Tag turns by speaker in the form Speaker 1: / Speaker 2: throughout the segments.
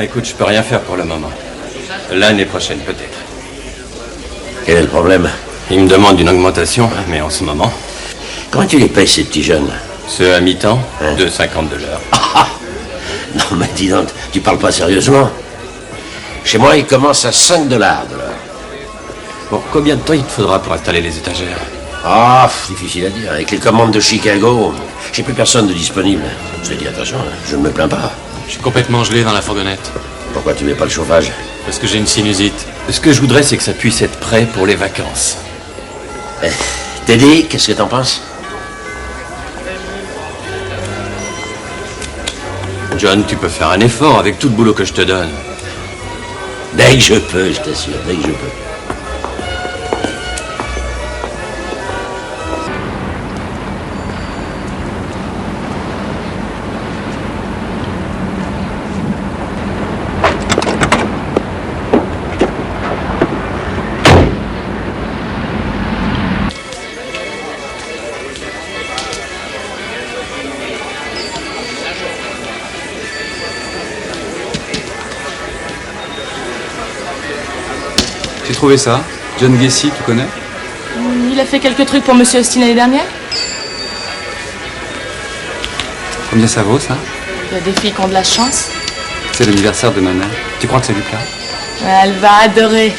Speaker 1: écoute, je peux rien faire pour le moment. L'année prochaine, peut-être.
Speaker 2: Quel est le problème?
Speaker 1: Ils me demandent une augmentation, mais en ce moment...
Speaker 2: Comment tu les payes, ces petits jeunes?
Speaker 1: Ceux à mi-temps, 2,50 de l'heure.
Speaker 2: Non, mais dis donc, tu parles pas sérieusement? Chez moi, ils commencent à 5 $ de l'heure.
Speaker 1: Bon, combien de temps il te faudra pour installer les étagères?
Speaker 2: Difficile à dire. Avec les commandes de Chicago, j'ai plus personne de disponible. Je te dis, attention, je ne me plains pas.
Speaker 3: Je suis complètement gelé dans la fourgonnette.
Speaker 2: Pourquoi tu mets pas le chauffage?
Speaker 3: Parce que j'ai une sinusite.
Speaker 1: Ce que je voudrais, c'est que ça puisse être prêt pour les vacances.
Speaker 2: Teddy, qu'est-ce que t'en penses?
Speaker 1: John, tu peux faire un effort avec tout le boulot que je te donne.
Speaker 2: Dès que je peux, je t'assure, dès que je peux.
Speaker 3: J'ai trouvé ça. John Gacy, tu connais?
Speaker 4: Il a fait quelques trucs pour Monsieur Austin l'année dernière.
Speaker 3: Combien ça vaut, ça?
Speaker 4: Il y a des filles qui ont de la chance.
Speaker 3: C'est l'anniversaire de ma mère. Tu crois que ça lui plaît?
Speaker 4: Elle va adorer.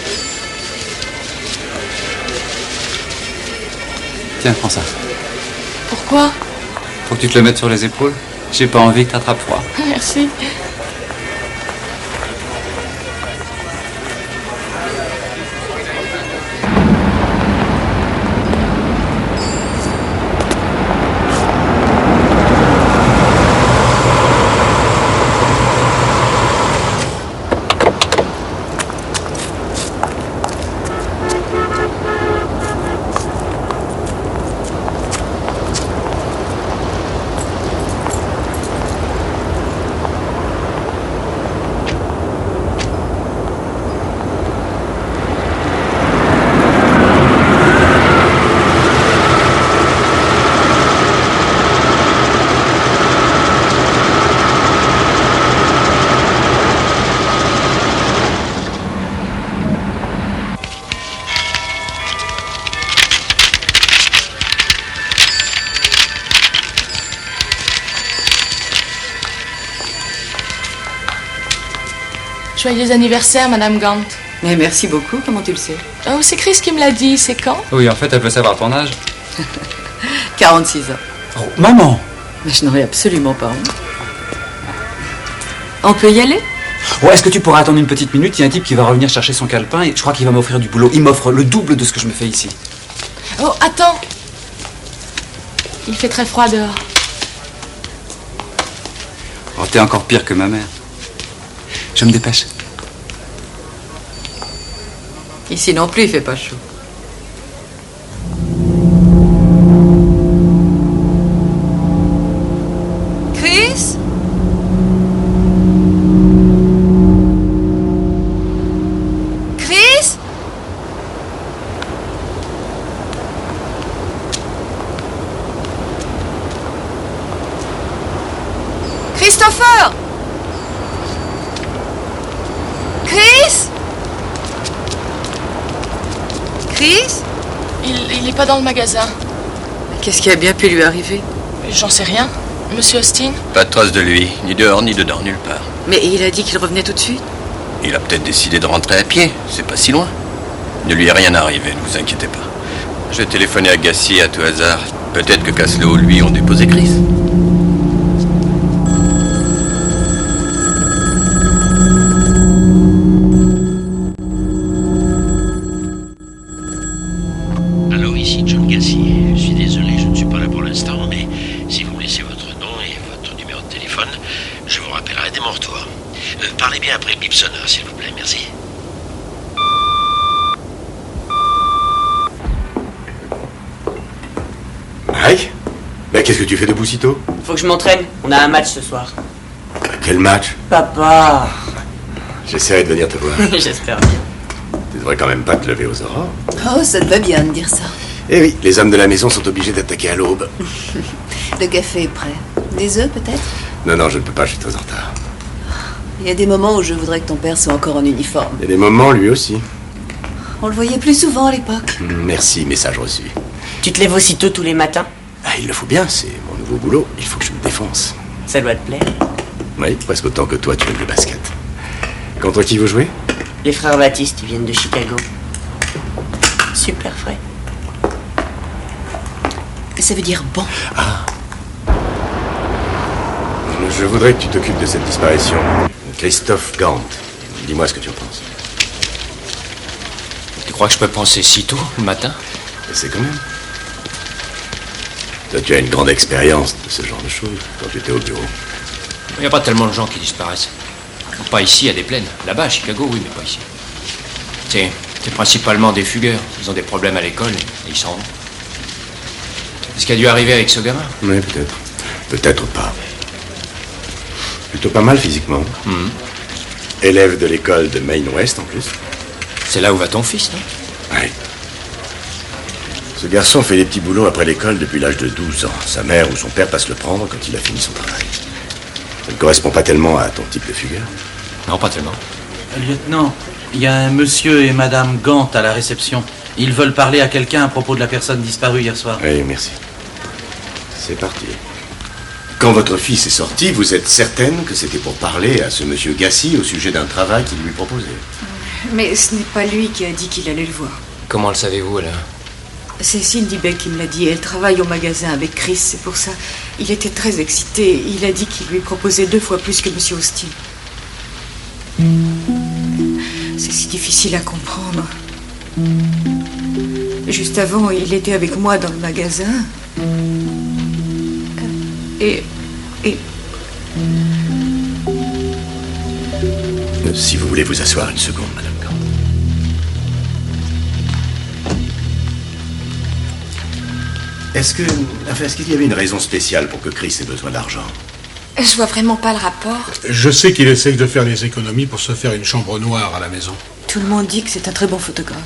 Speaker 3: Tiens, prends ça.
Speaker 4: Pourquoi?
Speaker 3: Faut que tu te le mettes sur les épaules. J'ai pas envie que t'attrapes froid.
Speaker 4: Merci. Joyeux anniversaire, Madame Gant.
Speaker 5: Mais merci beaucoup, comment tu le sais?
Speaker 4: Oh, c'est Chris qui me l'a dit, c'est quand?
Speaker 3: Oui, en fait, elle veut savoir ton âge.
Speaker 5: 46 ans.
Speaker 3: Oh, maman!
Speaker 5: Mais je n'en ai absolument pas honte. On peut y aller?
Speaker 3: Ouais, est-ce que tu pourrais attendre une petite minute? Il y a un type qui va revenir chercher son calepin et je crois qu'il va m'offrir du boulot. Il m'offre le double de ce que je me fais ici.
Speaker 4: Oh, attends! Il fait très froid dehors.
Speaker 3: Oh, t'es encore pire que ma mère. Je me dépêche.
Speaker 5: Ici non plus, il fait pas chaud. Chris? Chris? Christopher? Chris? Chris?
Speaker 4: Il est pas dans le magasin.
Speaker 5: Qu'est-ce qui a bien pu lui arriver?
Speaker 4: J'en sais rien. Monsieur Austin?
Speaker 1: Pas de trace de lui, ni dehors ni dedans, nulle part.
Speaker 5: Mais il a dit qu'il revenait tout de suite.
Speaker 1: Il a peut-être décidé de rentrer à pied, c'est pas si loin. Ne lui est rien arrivé, ne vous inquiétez pas. Je vais téléphoner à Gacy à tout hasard. Peut-être que Caslow, lui, ont déposé Chris.
Speaker 2: Allô, ici John Gacy. Je suis désolé, je ne suis pas là pour l'instant, mais si vous me laissez votre nom et votre numéro de téléphone, je vous rappellerai dès mon retour. Parlez bien après le bip sonore, s'il vous plaît, merci.
Speaker 6: Mike? Ben, qu'est-ce que tu fais debout si tôt?
Speaker 7: Faut que je m'entraîne, on a un match ce soir.
Speaker 6: Quel match?
Speaker 7: Papa.
Speaker 6: J'essaierai de venir te voir.
Speaker 7: J'espère bien.
Speaker 6: Tu devrais quand même pas te lever aux aurores.
Speaker 8: Oh, ça te va bien de dire ça.
Speaker 6: Eh oui, les hommes de la maison sont obligés d'attaquer à l'aube.
Speaker 8: Le café est prêt. Des œufs, peut-être?
Speaker 6: Non, je ne peux pas, je suis très en retard.
Speaker 8: Il y a des moments où je voudrais que ton père soit encore en uniforme.
Speaker 6: Il y a des moments, lui aussi.
Speaker 8: On le voyait plus souvent à l'époque.
Speaker 6: Merci, message reçu.
Speaker 7: Tu te lèves aussitôt tous les matins?
Speaker 6: Ah, il le faut bien, c'est mon nouveau boulot. Il faut que je me défonce.
Speaker 7: Ça doit te plaire.
Speaker 6: Oui, presque autant que toi, tu aimes le basket. Contre qui vous jouez?
Speaker 7: Les frères Baptiste, ils viennent de Chicago. Super frais.
Speaker 8: Ça veut dire bon.
Speaker 6: Je voudrais que tu t'occupes de cette disparition. Christophe Gant. Dis-moi ce que tu en penses.
Speaker 9: Tu crois que je peux penser si tôt, le matin?
Speaker 6: C'est quand même. Toi, tu as une grande expérience de ce genre de choses quand tu étais au bureau.
Speaker 9: Il n'y a pas tellement de gens qui disparaissent. Pas ici, à des plaines. Là-bas, à Chicago, oui, mais pas ici. C'est principalement des fugueurs. Ils ont des problèmes à l'école et ils s'en vont. C'est ce qui a dû arriver avec ce gamin.
Speaker 6: Oui, peut-être. Peut-être pas. Plutôt pas mal physiquement. Élève de l'école de Maine West en plus.
Speaker 9: C'est là où va ton fils, non?
Speaker 6: Oui. Ce garçon fait des petits boulots après l'école depuis l'âge de 12 ans. Sa mère ou son père passe le prendre quand il a fini son travail. Ça ne correspond pas tellement à ton type de fugueur.
Speaker 9: Non, pas tellement.
Speaker 10: Lieutenant, il y a un monsieur et madame Gant à la réception. Ils veulent parler à quelqu'un à propos de la personne disparue hier soir.
Speaker 6: Oui, merci. C'est parti. Quand votre fils est sorti, vous êtes certaine que c'était pour parler à ce monsieur Gassi au sujet d'un travail qu'il lui proposait?
Speaker 5: Mais ce n'est pas lui qui a dit qu'il allait le voir.
Speaker 9: Comment le savez-vous, alors?
Speaker 5: C'est Cindy Beck qui me l'a dit. Elle travaille au magasin avec Chris, c'est pour ça. Il était très excité. Il a dit qu'il lui proposait 2 fois plus que monsieur Austin. C'est si difficile à comprendre. Juste avant, il était avec moi dans le magasin. Et...
Speaker 6: Si vous voulez vous asseoir une seconde, madame Gant. Est-ce qu'il y avait une raison spéciale pour que Chris ait besoin d'argent?
Speaker 4: Je vois vraiment pas le rapport.
Speaker 11: Je sais qu'il essaye de faire les économies pour se faire une chambre noire à la maison.
Speaker 5: tout le monde dit que c'est un très bon photographe.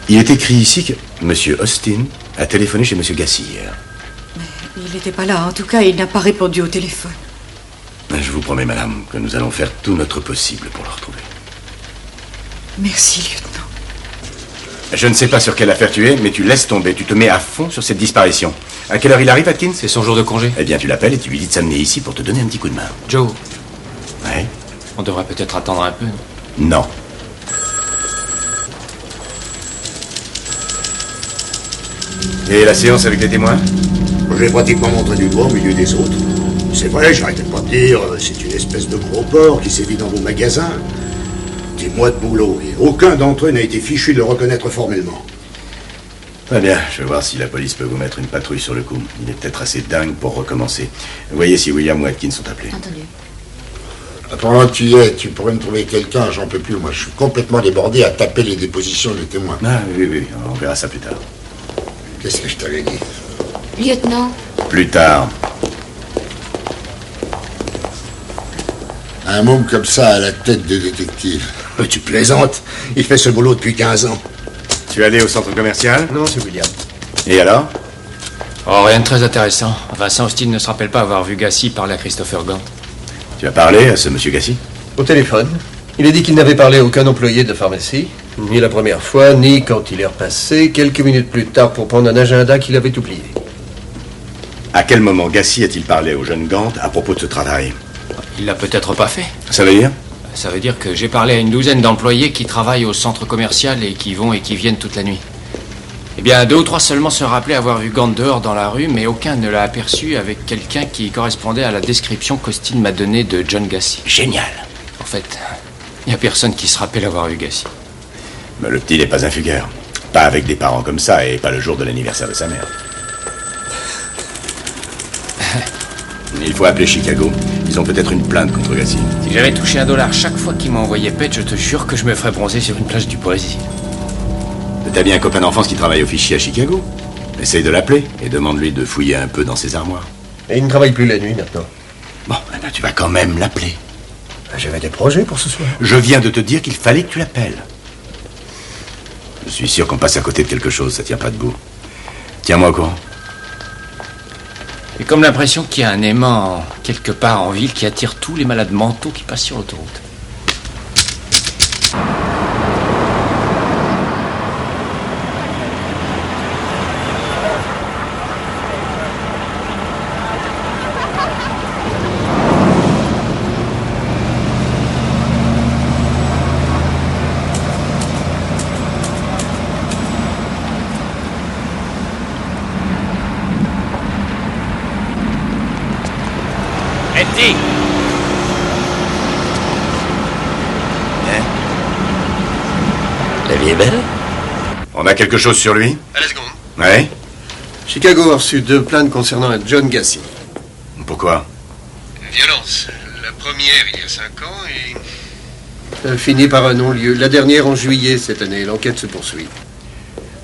Speaker 6: Il est écrit ici que monsieur Austin a téléphoné chez monsieur Gassi hier.
Speaker 5: Mais il n'était pas là. En tout cas, il n'a pas répondu au téléphone.
Speaker 6: Je vous promets, madame, que nous allons faire tout notre possible pour le retrouver.
Speaker 5: Merci, lieutenant.
Speaker 6: Je ne sais pas sur quelle affaire tu es, mais tu laisses tomber. Tu te mets à fond sur cette disparition. À quelle heure il arrive, Atkins?
Speaker 9: C'est son jour de congé.
Speaker 6: Eh bien, tu l'appelles et tu lui dis de s'amener ici pour te donner un petit coup de main.
Speaker 9: Joe.
Speaker 6: Ouais?
Speaker 9: On devrait peut-être attendre un peu.
Speaker 6: Non. Et la séance avec les témoins?
Speaker 12: J'ai pratiquement montré du doigt au milieu des autres. C'est vrai, j'arrêtais pas de dire, c'est une espèce de gros porc qui sévit dans vos magasins. 10 mois de boulot, et aucun d'entre eux n'a été fichu de le reconnaître formellement.
Speaker 6: Très bien, je vais voir si la police peut vous mettre une patrouille sur le coup. Il est peut-être assez dingue pour recommencer. Voyez si William ou Atkins sont appelés.
Speaker 4: Entendu.
Speaker 12: Pendant que tu y es, tu pourrais me trouver quelqu'un, j'en peux plus. Moi, je suis complètement débordé à taper les dépositions des témoins.
Speaker 6: Ah oui, on verra ça plus tard.
Speaker 12: Qu'est-ce que je t'avais dit?
Speaker 4: Lieutenant.
Speaker 6: Plus tard.
Speaker 12: Un môme comme ça à la tête de détective. Tu plaisantes? Il fait ce boulot depuis 15 ans.
Speaker 6: Tu es allé au centre commercial?
Speaker 12: Non, c'est William.
Speaker 6: Et alors?
Speaker 9: Oh, rien de très intéressant. Vincent Austin ne se rappelle pas avoir vu Gassi parler à Christopher Gant.
Speaker 6: Tu as parlé à ce monsieur Gassi?
Speaker 13: Au téléphone. Il a dit qu'il n'avait parlé à aucun employé de pharmacie, ni la première fois, ni quand il est repassé, quelques minutes plus tard pour prendre un agenda qu'il avait oublié.
Speaker 6: À quel moment Gassi a-t-il parlé au jeune Gant à propos de ce travail?
Speaker 9: Il l'a peut-être pas fait.
Speaker 6: Ça veut dire?
Speaker 9: Ça veut dire que j'ai parlé à une douzaine d'employés qui travaillent au centre commercial et qui vont et qui viennent toute la nuit. Eh bien, 2 ou 3 seulement se rappelaient avoir vu Gant dehors dans la rue, mais aucun ne l'a aperçu avec quelqu'un qui correspondait à la description qu'Austin m'a donnée de John Gassi.
Speaker 6: Génial.
Speaker 9: En fait, il n'y a personne qui se rappelle avoir vu Gassi.
Speaker 6: Mais le petit n'est pas un fugueur. Pas avec des parents comme ça et pas le jour de l'anniversaire de sa mère. Il faut appeler Chicago. Ils ont peut-être une plainte contre Gassi.
Speaker 9: Si j'avais touché $1 chaque fois qu'il m'envoyait pète, je te jure que je me ferais bronzer sur une plage du Brésil.
Speaker 6: T'as bien un copain d'enfance qui travaille au fichier à Chicago. Essaye de l'appeler et demande-lui de fouiller un peu dans ses armoires.
Speaker 13: Et il ne travaille plus la nuit maintenant.
Speaker 6: Bon, eh ben, tu vas quand même l'appeler.
Speaker 13: J'avais des projets pour ce soir.
Speaker 6: Je viens de te dire qu'il fallait que tu l'appelles. Je suis sûr qu'on passe à côté de quelque chose, ça tient pas debout. Tiens-moi au courant.
Speaker 9: J'ai comme l'impression qu'il y a un aimant quelque part en ville qui attire tous les malades mentaux qui passent sur l'autoroute.
Speaker 1: Eddie!
Speaker 2: La vie est belle?
Speaker 6: On a quelque chose sur lui?
Speaker 13: À la seconde.
Speaker 6: Ouais?
Speaker 13: Chicago a reçu 2 plaintes concernant un John Gassi.
Speaker 6: Pourquoi?
Speaker 13: Violence. La première il y a 5 ans et... Ça a fini par un non-lieu. La dernière en juillet cette année. L'enquête se poursuit.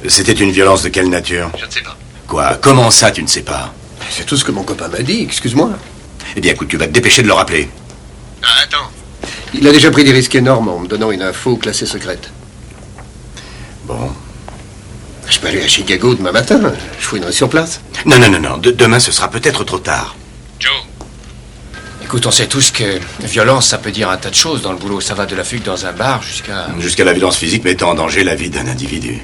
Speaker 6: C'était une violence de quelle nature?
Speaker 13: Je ne sais pas.
Speaker 6: Quoi? Comment ça, tu ne sais pas?
Speaker 13: C'est tout ce que mon copain m'a dit, excuse-moi.
Speaker 6: Eh bien, écoute, tu vas te dépêcher de le rappeler.
Speaker 13: Ah, attends. Il a déjà pris des risques énormes en me donnant une info classée secrète.
Speaker 6: Bon.
Speaker 13: Je peux aller à Chicago demain matin. Je fouinerai sur place.
Speaker 6: Non. Demain, ce sera peut-être trop tard.
Speaker 9: Joe. Écoute, on sait tous que violence, ça peut dire un tas de choses dans le boulot. Ça va de la fugue dans un bar jusqu'à...
Speaker 6: Jusqu'à la violence physique mettant en danger la vie d'un individu.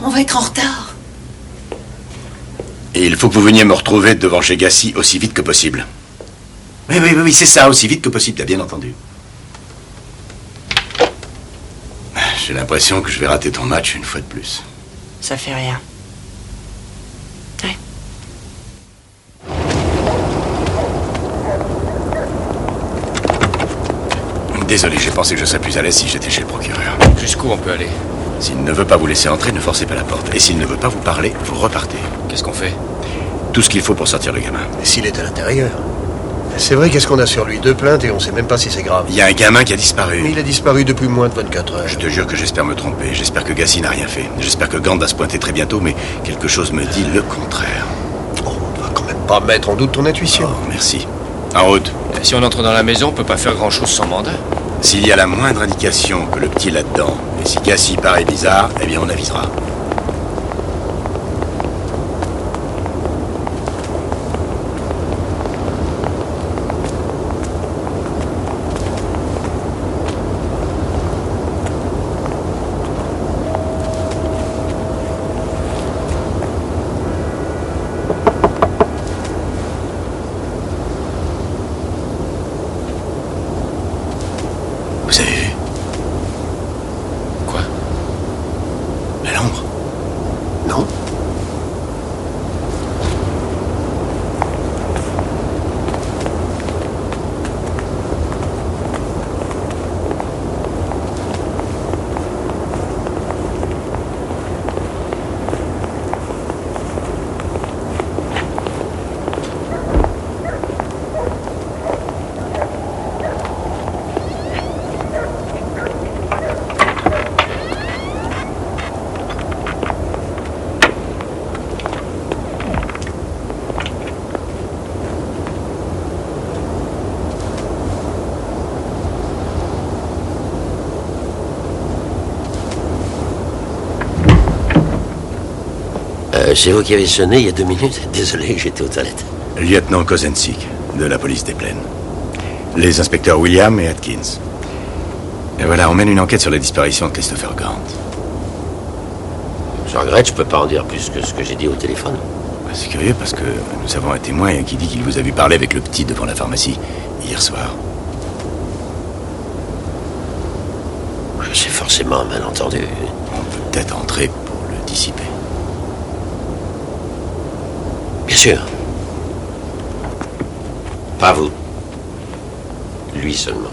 Speaker 8: On va être en retard.
Speaker 6: Et il faut que vous veniez me retrouver devant chez Gassi aussi vite que possible. Oui, c'est ça, aussi vite que possible, t'as bien entendu. J'ai l'impression que je vais rater ton match une fois de plus.
Speaker 7: Ça fait rien. Ouais.
Speaker 6: Désolé, j'ai pensé que je serais plus à l'aise si j'étais chez le procureur.
Speaker 9: Jusqu'où on peut aller?
Speaker 6: S'il ne veut pas vous laisser entrer, ne forcez pas la porte. Et s'il ne veut pas vous parler, vous repartez.
Speaker 9: Qu'est-ce qu'on fait?
Speaker 6: Tout ce qu'il faut pour sortir le gamin.
Speaker 13: Et s'il est à l'intérieur? C'est vrai, qu'est-ce qu'on a sur lui? 2 plaintes et on sait même pas si c'est grave.
Speaker 6: Il y a un gamin qui a disparu.
Speaker 13: Mais il a disparu depuis moins de 24 heures.
Speaker 6: Je te jure que j'espère me tromper. J'espère que Gassi n'a rien fait. J'espère que Gant va se pointer très bientôt, mais quelque chose me dit le contraire.
Speaker 13: Oh, on va quand même pas mettre en doute ton intuition.
Speaker 6: Oh, merci. En route.
Speaker 9: Si on entre dans la maison, on peut pas faire grand-chose sans mandat.
Speaker 6: S'il y a la moindre indication que le petit est là-dedans, et si Gassi paraît bizarre, eh bien on avisera. Vous avez vu?
Speaker 9: Quoi?
Speaker 6: La Londres?
Speaker 13: Non.
Speaker 2: C'est vous qui avez sonné il y a 2 minutes? Désolé, j'étais aux toilettes.
Speaker 6: Lieutenant Kozensik, de la police des plaines. Les inspecteurs William et Atkins. Et voilà, on mène une enquête sur la disparition de Christopher Gant.
Speaker 2: Je regrette, je peux pas en dire plus que ce que j'ai dit au téléphone.
Speaker 6: C'est curieux parce que nous avons un témoin qui dit qu'il vous a vu parler avec le petit devant la pharmacie hier soir.
Speaker 2: C'est forcément un malentendu.
Speaker 6: On peut peut-être entrer pour le dissiper.
Speaker 2: Bien sûr. Pas vous. Lui seulement.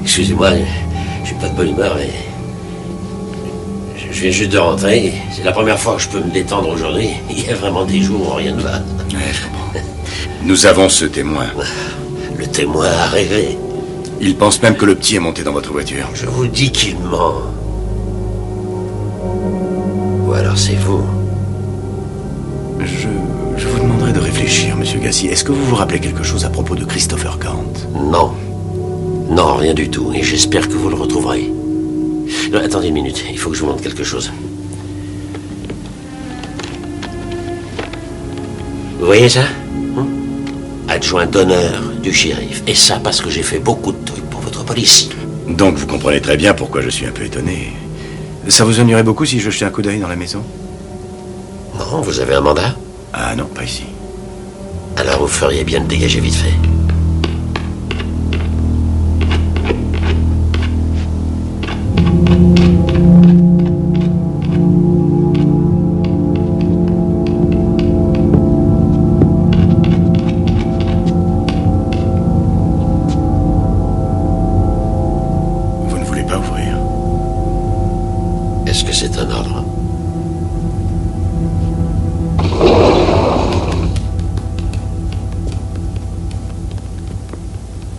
Speaker 2: Excusez-moi, je suis pas de bonne humeur et... Je viens juste de rentrer. C'est la première fois que je peux me détendre aujourd'hui. Il y a vraiment des jours où rien ne va.
Speaker 6: Ouais, je comprends. Nous avons ce témoin.
Speaker 2: Le témoin a rêvé.
Speaker 6: Il pense même que le petit est monté dans votre voiture.
Speaker 2: Je vous dis qu'il ment. Ou alors c'est vous.
Speaker 6: Je vous demanderai de réfléchir, monsieur Gassi. Est-ce que vous vous rappelez quelque chose à propos de Christopher Gant?
Speaker 2: Non. Non, rien du tout. Et j'espère que vous le retrouverez. Non, attendez une minute. Il faut que je vous montre quelque chose. Vous voyez ça? Adjoint d'honneur du shérif. Et ça parce que j'ai fait beaucoup de trucs pour votre police.
Speaker 6: Donc vous comprenez très bien pourquoi je suis un peu étonné. Ça vous ennuierait beaucoup si je jetais un coup d'œil dans la maison?
Speaker 2: Non, vous avez un mandat?
Speaker 6: Ah non, pas ici.
Speaker 2: Alors vous feriez bien de dégager vite fait.
Speaker 6: Vous ne voulez pas ouvrir?
Speaker 2: Est-ce que c'est un ordre?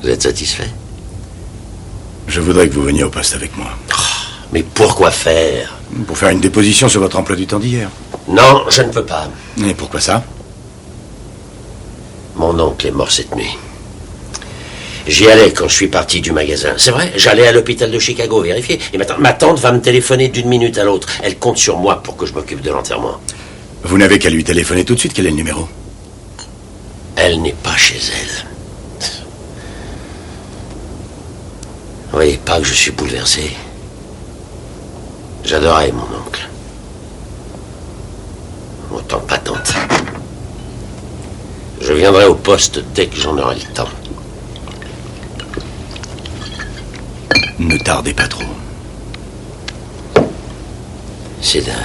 Speaker 2: Vous êtes satisfait?
Speaker 6: Je voudrais que vous veniez au poste avec moi.
Speaker 2: Mais pourquoi faire?
Speaker 6: Pour faire une déposition sur votre emploi du temps d'hier.
Speaker 2: Non, je ne peux pas.
Speaker 6: Et pourquoi ça?
Speaker 2: Mon oncle est mort cette nuit. J'y allais quand je suis parti du magasin. C'est vrai, j'allais à l'hôpital de Chicago vérifier. Et maintenant, ma tante va me téléphoner d'une minute à l'autre. Elle compte sur moi pour que je m'occupe de l'enterrement.
Speaker 6: Vous n'avez qu'à lui téléphoner tout de suite. Quel est le numéro?
Speaker 2: Elle n'est pas chez elle. Vous voyez pas que je suis bouleversé? J'adorais mon oncle. Autant que ma tante. Je viendrai au poste dès que j'en aurai le temps.
Speaker 6: Ne tardez pas trop.
Speaker 2: C'est dingue.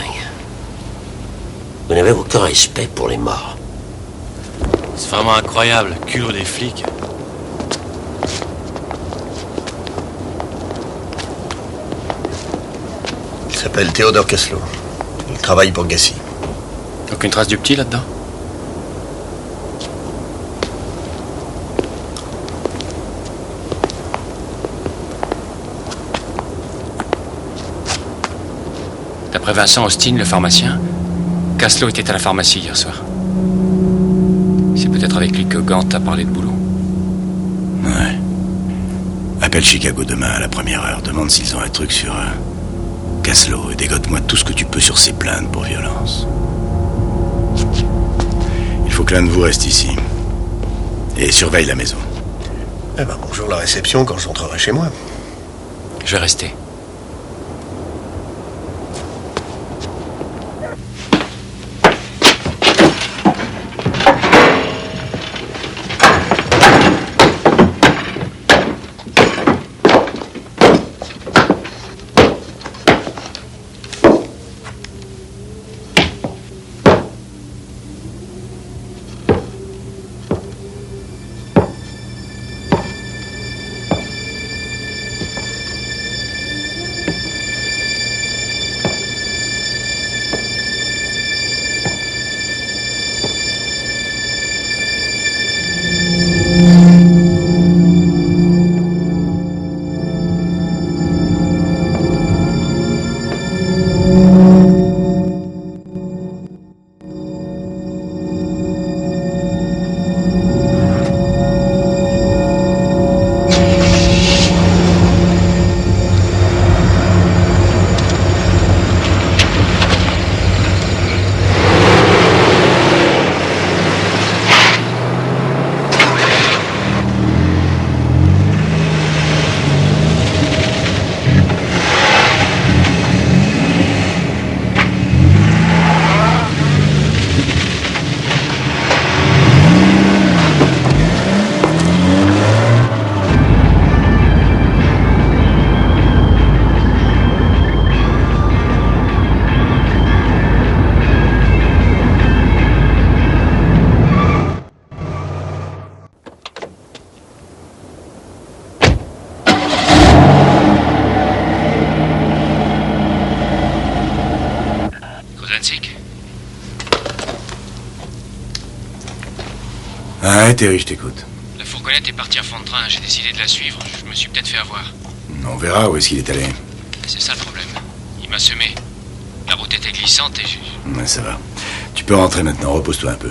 Speaker 2: Vous n'avez aucun respect pour les morts.
Speaker 14: C'est vraiment incroyable, le culot des flics.
Speaker 13: Il s'appelle Théodore Caslow. Il travaille pour Gassi.
Speaker 9: Aucune trace du petit là-dedans? D'après Vincent Austin, le pharmacien, Caslow était à la pharmacie hier soir. C'est peut-être avec lui que Gant a parlé de boulot.
Speaker 6: Ouais. Appelle Chicago demain à la première heure. Demande s'ils ont un truc sur Caslow et dégote-moi tout ce que tu peux sur ses plaintes pour violence. Il faut que l'un de vous reste ici. Et surveille la maison.
Speaker 13: Eh ben, bonjour la réception quand j'entrerai chez moi.
Speaker 9: Je vais rester.
Speaker 6: Ah, Terry, je t'écoute.
Speaker 9: La fourgonnette est partie à fond de train. J'ai décidé de la suivre. Je me suis peut-être fait avoir.
Speaker 6: On verra où est-ce qu'il est allé.
Speaker 9: C'est ça le problème. Il m'a semé. La route était glissante et j'ai...
Speaker 6: Ouais, ça va. Tu peux rentrer maintenant. Repose-toi un peu.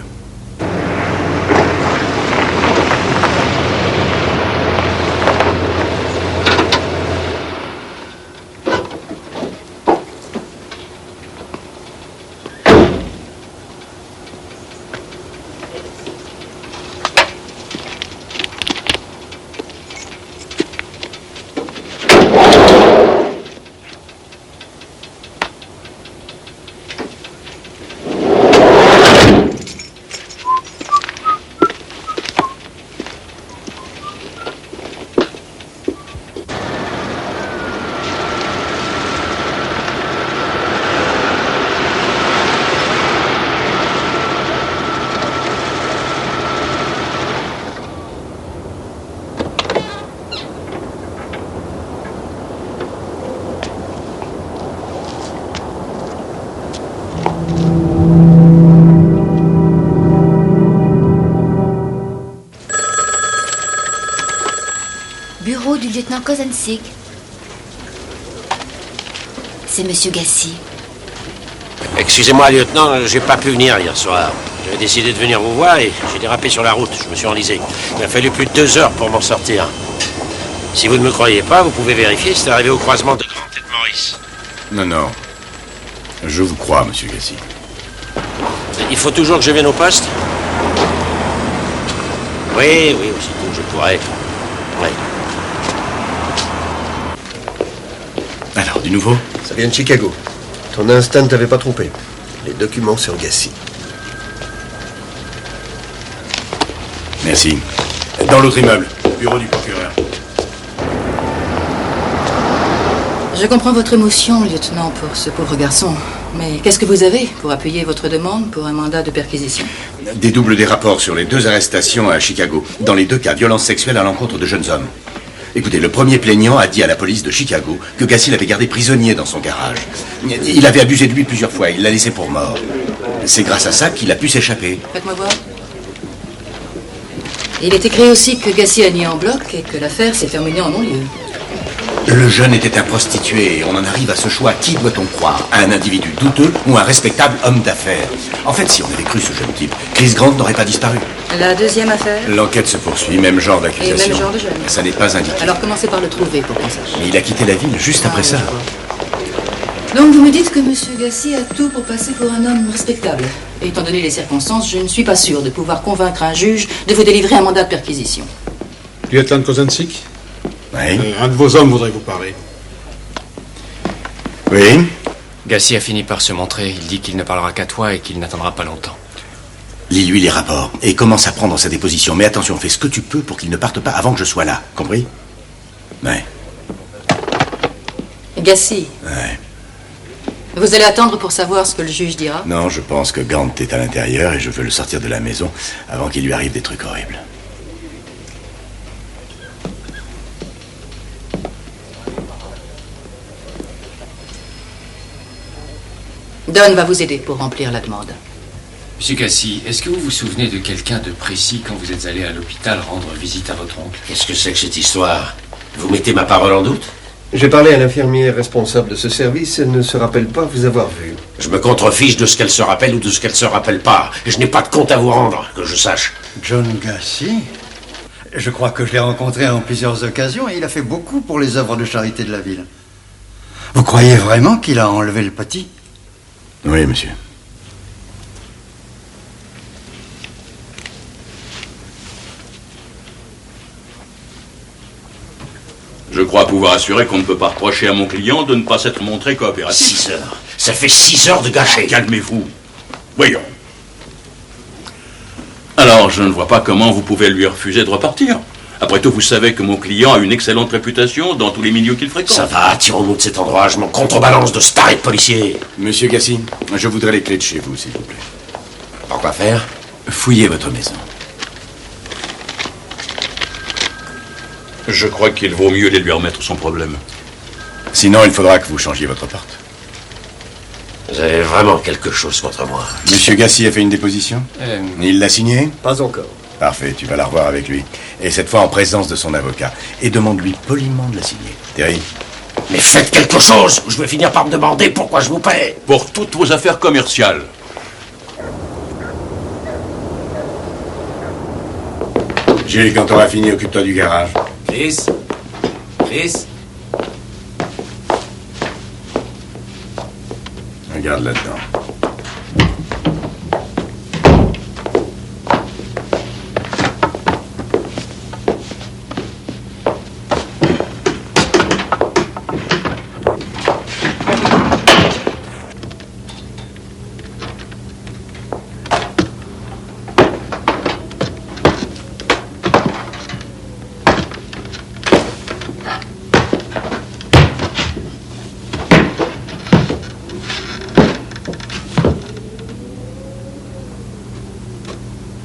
Speaker 15: Bureau du lieutenant Kozansik. C'est Monsieur Gassi.
Speaker 2: Excusez-moi, lieutenant, j'ai pas pu venir hier soir. J'avais décidé de venir vous voir et j'ai dérapé sur la route. Je me suis enlisé. Il m'a fallu plus de 2 heures pour m'en sortir. Si vous ne me croyez pas, vous pouvez vérifier. C'est arrivé au croisement de Grant et de Maurice.
Speaker 6: Non, non. Je vous crois, monsieur Gassi.
Speaker 2: Il faut toujours que je vienne au poste? Oui, aussitôt que je pourrai. Oui.
Speaker 6: Alors, du nouveau?
Speaker 13: Ça vient de Chicago. Ton instinct ne t'avait pas trompé. Les documents sur Gassi.
Speaker 6: Merci. Dans l'autre immeuble, bureau du procureur.
Speaker 8: Je comprends votre émotion, lieutenant, pour ce pauvre garçon. Mais qu'est-ce que vous avez pour appuyer votre demande pour un mandat de perquisition?
Speaker 6: Dédouble des rapports sur les 2 arrestations à Chicago. Dans les 2 cas, violences sexuelles à l'encontre de jeunes hommes. Écoutez, le premier plaignant a dit à la police de Chicago que Gassi l'avait gardé prisonnier dans son garage. Il avait abusé de lui plusieurs fois, il l'a laissé pour mort. C'est grâce à ça qu'il a pu s'échapper.
Speaker 8: Faites-moi voir. Il est écrit aussi que Gassi a nié en bloc et que l'affaire s'est terminée en non-lieu.
Speaker 6: Le jeune était un prostitué et on en arrive à ce choix. Qui doit-on croire? Un individu douteux ou un respectable homme d'affaires? En fait, si on avait cru ce jeune type, Chris Grant n'aurait pas disparu.
Speaker 8: La deuxième affaire?
Speaker 6: L'enquête se poursuit, même genre d'accusation.
Speaker 8: Et même genre de jeune.
Speaker 6: Ça n'est pas indiqué.
Speaker 8: Alors commencez par le trouver pour qu'on sache.
Speaker 6: Mais il a quitté la ville juste après ça.
Speaker 8: Donc vous me dites que Monsieur Gassi a tout pour passer pour un homme respectable. Et étant donné les circonstances, je ne suis pas sûr de pouvoir convaincre un juge de vous délivrer un mandat de perquisition.
Speaker 11: Lieutenant Kozansik?
Speaker 6: Oui.
Speaker 11: Un de vos hommes voudrait vous parler.
Speaker 6: Oui.
Speaker 9: Gassi a fini par se montrer. Il dit qu'il ne parlera qu'à toi et qu'il n'attendra pas longtemps.
Speaker 6: Lis-lui les rapports et commence à prendre sa déposition. Mais attention, fais ce que tu peux pour qu'il ne parte pas avant que je sois là. Compris? Ouais.
Speaker 8: Gassi,
Speaker 6: Ouais.
Speaker 8: vous allez attendre pour savoir ce que le juge dira?
Speaker 6: Non, je pense que Gant est à l'intérieur et je veux le sortir de la maison avant qu'il lui arrive des trucs horribles.
Speaker 8: Don va vous aider pour remplir la demande.
Speaker 9: Monsieur Gassi, est-ce que vous vous souvenez de quelqu'un de précis quand vous êtes allé à l'hôpital rendre visite à votre oncle?
Speaker 2: Qu'est-ce que c'est que cette histoire? Vous mettez ma parole en doute?
Speaker 13: J'ai parlé à l'infirmière responsable de ce service. Elle ne se rappelle pas vous avoir vu.
Speaker 2: Je me contrefiche de ce qu'elle se rappelle ou de ce qu'elle se rappelle pas. Je n'ai pas de compte à vous rendre, que je sache.
Speaker 16: John Gassi? Je crois que je l'ai rencontré en plusieurs occasions et il a fait beaucoup pour les œuvres de charité de la ville. Vous croyez vraiment qu'il a enlevé le petit?
Speaker 6: Oui, monsieur.
Speaker 17: Je crois pouvoir assurer qu'on ne peut pas reprocher à mon client de ne pas s'être montré coopératif.
Speaker 2: 6 heures. Ça fait 6 heures de gâcher.
Speaker 17: Calmez-vous. Voyons. Alors, je ne vois pas comment vous pouvez lui refuser de repartir. Après tout, vous savez que mon client a une excellente réputation dans tous les milieux qu'il fréquente.
Speaker 2: Ça va, tirons-nous de cet endroit. Je m'en contrebalance de stars et de policiers.
Speaker 6: Monsieur Gassi, je voudrais les clés de chez vous, s'il vous plaît.
Speaker 2: Pourquoi faire?
Speaker 6: Fouillez votre maison.
Speaker 17: Je crois qu'il vaut mieux les lui remettre son problème.
Speaker 6: Sinon, il faudra que vous changiez votre porte.
Speaker 2: Vous avez vraiment quelque chose contre moi.
Speaker 6: Monsieur Gassi a fait une déposition? Il l'a signée?
Speaker 13: Pas encore.
Speaker 6: Parfait, tu vas la revoir avec lui. Et cette fois en présence de son avocat. Et demande-lui poliment de la signer. Terry?
Speaker 2: Mais faites quelque chose ou je vais finir par me demander pourquoi je vous paie.
Speaker 17: Pour toutes vos affaires commerciales.
Speaker 6: Gilles, quand t'auras fini, occupe-toi du garage.
Speaker 3: Chris? Chris?
Speaker 6: Regarde là-dedans.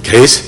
Speaker 6: Chris?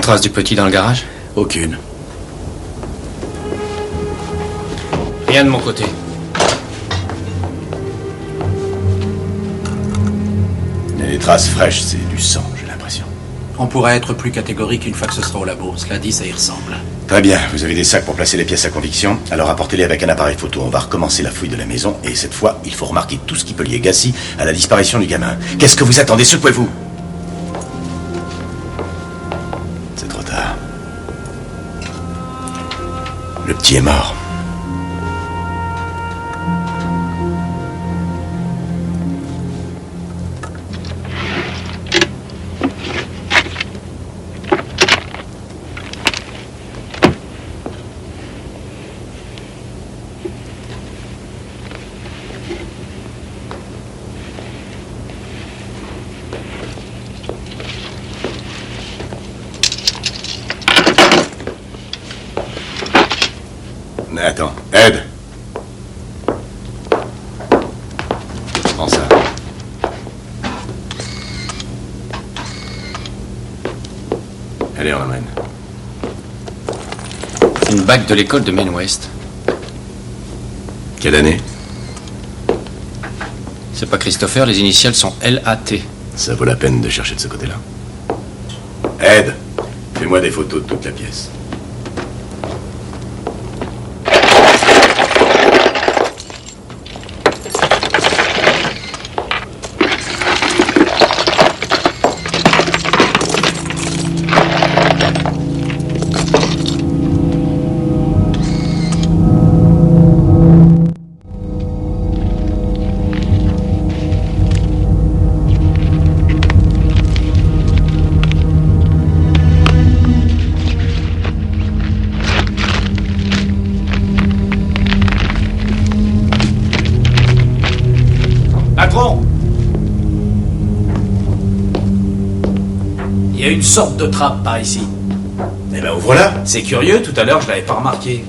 Speaker 9: trace du petit dans le garage?
Speaker 6: Aucune.
Speaker 9: Rien de mon côté.
Speaker 6: Les traces fraîches, c'est du sang, j'ai l'impression.
Speaker 10: On pourrait être plus catégorique une fois que ce sera au labo. Cela dit, ça y ressemble.
Speaker 6: Très bien, vous avez des sacs pour placer les pièces à conviction, alors apportez-les avec un appareil photo. On va recommencer la fouille de la maison, et cette fois, il faut remarquer tout ce qui peut lier Gassi à la disparition du gamin. Qu'est-ce que vous attendez? Secouez-vous! C'est trop tard. Le petit est mort. Mais attends, Ed! Prends ça. Allez, on l'emmène.
Speaker 9: Une bague de l'école de Maine West.
Speaker 6: Quelle année?
Speaker 9: C'est pas Christopher, les initiales sont LAT.
Speaker 6: Ça vaut la peine de chercher de ce côté-là. Ed, fais-moi des photos de toute la pièce.
Speaker 10: Patron! Il y a une sorte de trappe par ici.
Speaker 6: Eh ben, ouvre-la.
Speaker 10: C'est curieux, tout à l'heure, je l'avais pas remarqué.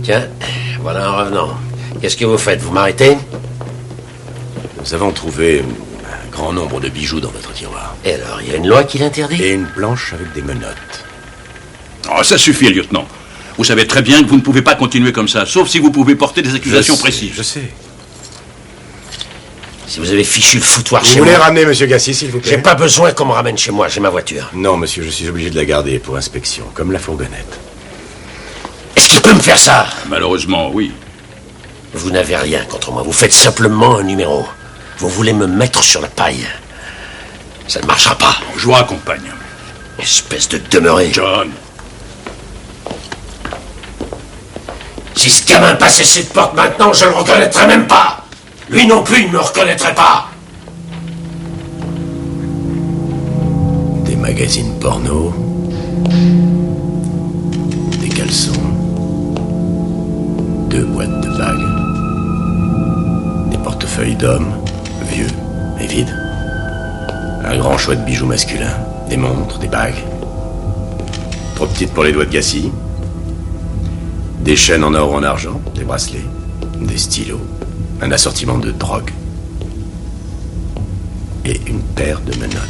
Speaker 2: Tiens, voilà un revenant. Qu'est-ce que vous faites? Vous m'arrêtez?
Speaker 6: Nous avons trouvé un grand nombre de bijoux dans votre tiroir.
Speaker 2: Et alors, il y a une loi qui l'interdit?
Speaker 6: Et une planche avec des menottes.
Speaker 17: Oh, ça suffit, lieutenant. Vous savez très bien que vous ne pouvez pas continuer comme ça, sauf si vous pouvez porter des accusations précises.
Speaker 6: Je sais.
Speaker 2: Si vous avez fichu le foutoir
Speaker 6: Vous
Speaker 2: chez
Speaker 6: voulez
Speaker 2: moi...
Speaker 6: ramener Monsieur Gassi, s'il vous plaît?
Speaker 2: J'ai pas besoin qu'on me ramène chez moi, j'ai ma voiture.
Speaker 6: Non, monsieur, je suis obligé de la garder pour inspection, comme la fourgonnette.
Speaker 2: Est-ce qu'il peut me faire ça?
Speaker 17: Malheureusement, oui.
Speaker 2: Vous n'avez rien contre moi, vous faites simplement un numéro. Vous voulez me mettre sur la paille. Ça ne marchera pas.
Speaker 17: Je vous raccompagne.
Speaker 2: Espèce de demeuré.
Speaker 17: John.
Speaker 2: Si ce gamin passait cette porte maintenant, je le reconnaîtrais même pas. Lui non plus, il ne me reconnaîtrait pas.
Speaker 6: Des magazines porno. Des caleçons. 2 boîtes de bagues. Des portefeuilles d'hommes, vieux et vides. Un grand choix de bijoux masculins. Des montres, des bagues. Trop petites pour les doigts de Gassi. Des chaînes en or ou en argent, des bracelets, des stylos, un assortiment de drogue et une paire de menottes.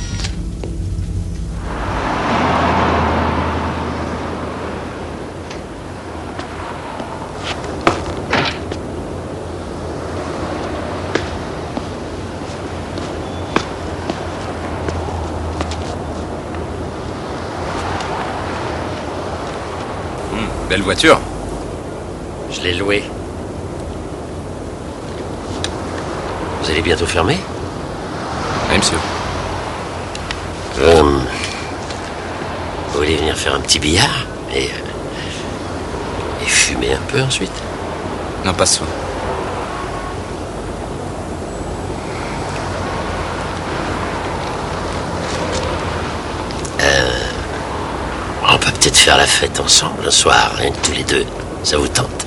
Speaker 1: Belle voiture.
Speaker 2: Je l'ai louée. Vous allez bientôt fermer?
Speaker 1: Oui, monsieur.
Speaker 2: Vous voulez venir faire un petit billard et fumer un peu ensuite?
Speaker 1: Non, pas ça.
Speaker 2: On peut peut-être faire la fête ensemble un soir, rien que tous les deux. Ça vous tente?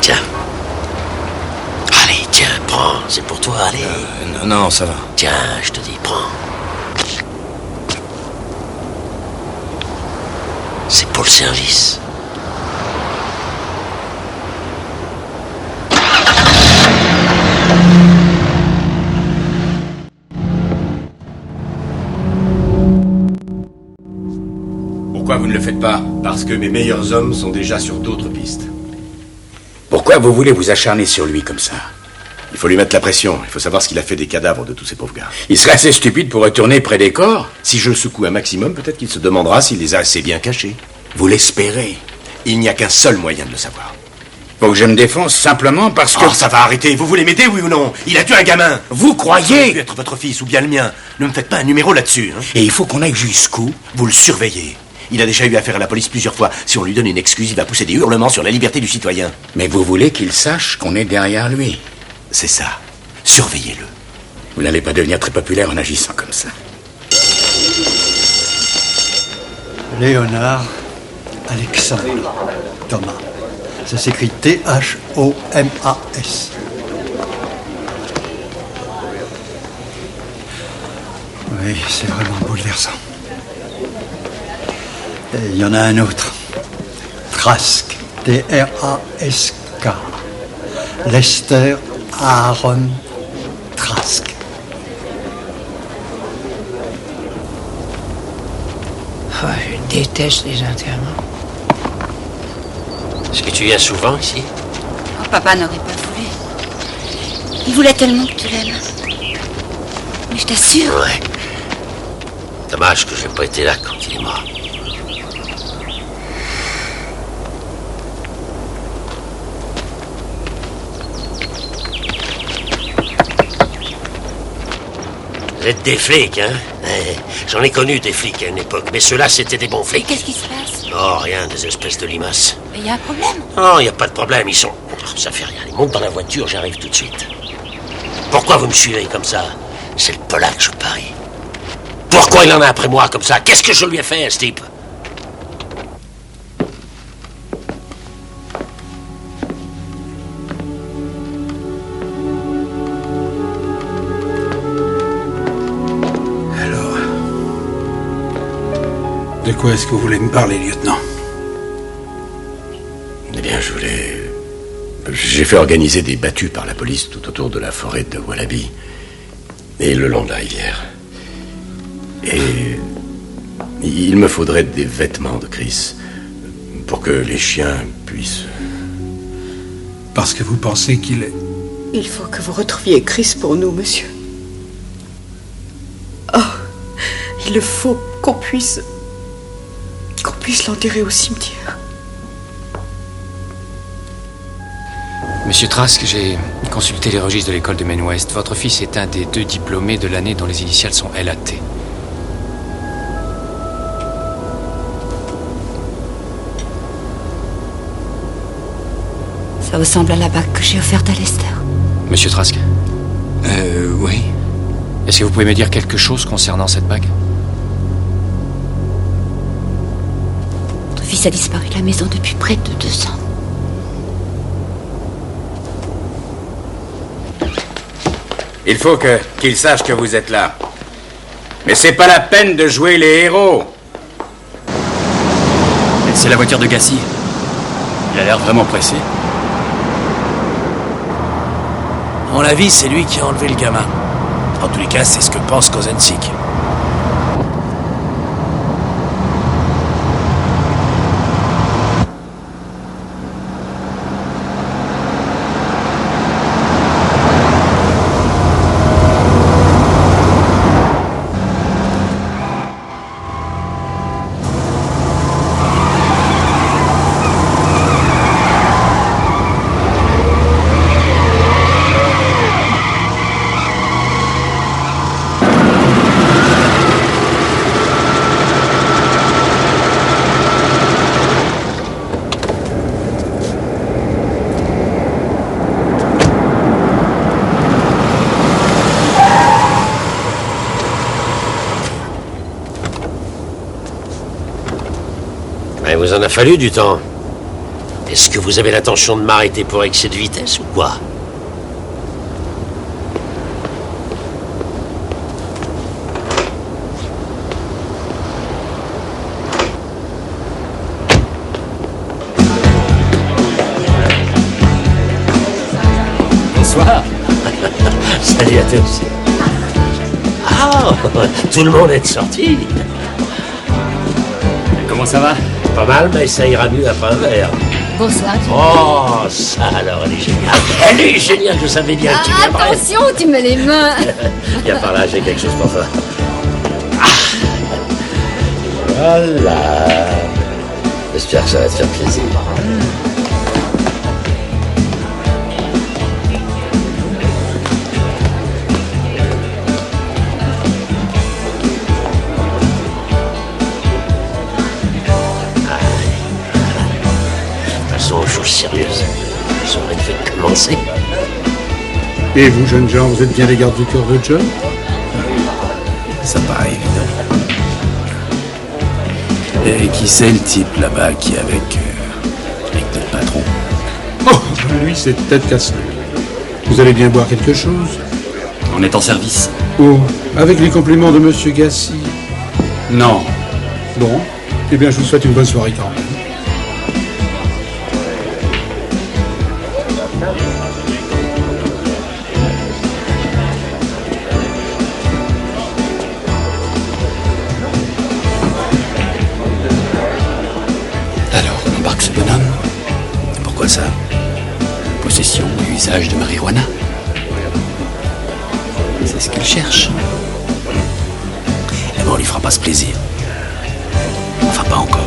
Speaker 2: Tiens. Allez, tiens, prends. C'est pour toi, allez.
Speaker 1: Non, ça va.
Speaker 2: Tiens, je te dis, prends. C'est pour le service.
Speaker 6: Pourquoi vous ne le faites pas? Parce que mes meilleurs hommes sont déjà sur d'autres pistes.
Speaker 18: Pourquoi vous voulez vous acharner sur lui comme ça?
Speaker 6: Il faut lui mettre la pression. Il faut savoir ce qu'il a fait des cadavres de tous ces pauvres gars.
Speaker 18: Il serait assez stupide pour retourner près des corps?
Speaker 6: Si je le secoue un maximum, peut-être qu'il se demandera s'il les a assez bien cachés.
Speaker 18: Vous l'espérez?
Speaker 6: Il n'y a qu'un seul moyen de le savoir.
Speaker 18: Faut que je me défonce simplement parce que...
Speaker 6: Oh, ça va arrêter. Vous voulez m'aider, oui ou non? Il a tué un gamin.
Speaker 18: Vous croyez?
Speaker 6: Il peut être votre fils ou bien le mien. Ne me faites pas un numéro là-dessus. Hein.
Speaker 18: Et il faut qu'on aille jusqu'où?
Speaker 6: Vous le surveillez. Il a déjà eu affaire à la police plusieurs fois. Si on lui donne une excuse, il va pousser des hurlements sur la liberté du citoyen.
Speaker 18: Mais vous voulez qu'il sache qu'on est derrière lui?
Speaker 6: C'est ça. Surveillez-le.
Speaker 18: Vous n'allez pas devenir très populaire en agissant comme ça.
Speaker 16: Léonard Alexandre Thomas. Ça s'écrit T-H-O-M-A-S. Oui, c'est vraiment bouleversant. Et il y en a un autre. Trask. T-R-A-S-K. Lester Aaron Trask.
Speaker 7: Oh, je déteste les enterrements.
Speaker 2: Est-ce que tu viens souvent ici?
Speaker 15: Oh, papa n'aurait pas voulu. Il voulait tellement que tu l'aimes. Mais je t'assure.
Speaker 2: Ouais. Dommage que je n'ai pas été là quand il est mort. Vous êtes des flics, hein? J'en ai connu des flics à une époque, mais ceux-là, c'était des bons flics.
Speaker 15: Qu'est-ce qui se passe?
Speaker 2: Oh, rien, des espèces de limaces.
Speaker 15: Mais il y a un problème.
Speaker 2: Non, il n'y a pas de problème, ils sont... Ça fait rien, ils montent dans la voiture, j'arrive tout de suite. Pourquoi vous me suivez comme ça? C'est le Polac, je parie. Pourquoi il en a après moi comme ça? Qu'est-ce que je lui ai fait, ce type?
Speaker 11: De quoi est-ce que vous voulez me parler, lieutenant?
Speaker 6: Eh bien, j'ai fait organiser des battues par la police tout autour de la forêt de Wallaby et le long de la rivière. Et il me faudrait des vêtements de Chris pour que les chiens puissent...
Speaker 11: Parce que vous pensez qu'il est...
Speaker 5: Il faut que vous retrouviez Chris pour nous, monsieur. Oh, il faut qu'on puisse l'enterrer au cimetière.
Speaker 9: Monsieur Trask, j'ai consulté les registres de l'école de Maine West. Votre fils est un des 2 diplômés de l'année dont les initiales sont LAT.
Speaker 15: Ça ressemble à la bague que j'ai offerte à Lester.
Speaker 9: Monsieur Trask?
Speaker 18: Oui.
Speaker 9: Est-ce que vous pouvez me dire quelque chose concernant cette bague?
Speaker 15: Votre fils a disparu de la maison depuis près de 2 ans.
Speaker 18: Il faut qu'il sache que vous êtes là. Mais c'est pas la peine de jouer les héros.
Speaker 3: C'est la voiture de Gacy. Il a l'air vraiment pressé.
Speaker 19: À mon avis, c'est lui qui a enlevé le gamin. En tous les cas, c'est ce que pense Kozensik.
Speaker 2: vous en a fallu du temps. Est-ce que vous avez l'intention de m'arrêter pour excès de vitesse ou quoi? Bonsoir. Salut à tous. Ah, tout le monde est sorti.
Speaker 9: Comment ça va?
Speaker 2: Pas mal, mais ça ira mieux après un verre.
Speaker 15: Bonsoir.
Speaker 2: Oh, ça alors, elle est géniale. Elle est géniale, je savais bien que tu viendrais.
Speaker 15: Attention, tu mets les mains.
Speaker 2: Viens par là, j'ai quelque chose pour toi. Ah. Voilà. J'espère que ça va te faire plaisir. Chose sérieuse. Ça aurait fait commencer.
Speaker 11: Et vous, jeunes gens, vous êtes bien les gardes du cœur de John?
Speaker 19: Ça paraît évident. Et qui c'est le type là-bas qui est avec notre patron?
Speaker 11: Oh, lui, c'est Ted Caslow. Vous allez bien boire quelque chose?
Speaker 3: On est en service.
Speaker 11: Oh, avec les compliments de Monsieur Gassi.
Speaker 3: Non.
Speaker 11: Bon, eh bien, je vous souhaite une bonne soirée quand même.
Speaker 3: Pourquoi ça? Possession et usage de marijuana. C'est ce qu'il cherche. Et bon, on lui fera pas ce plaisir. Enfin, pas encore.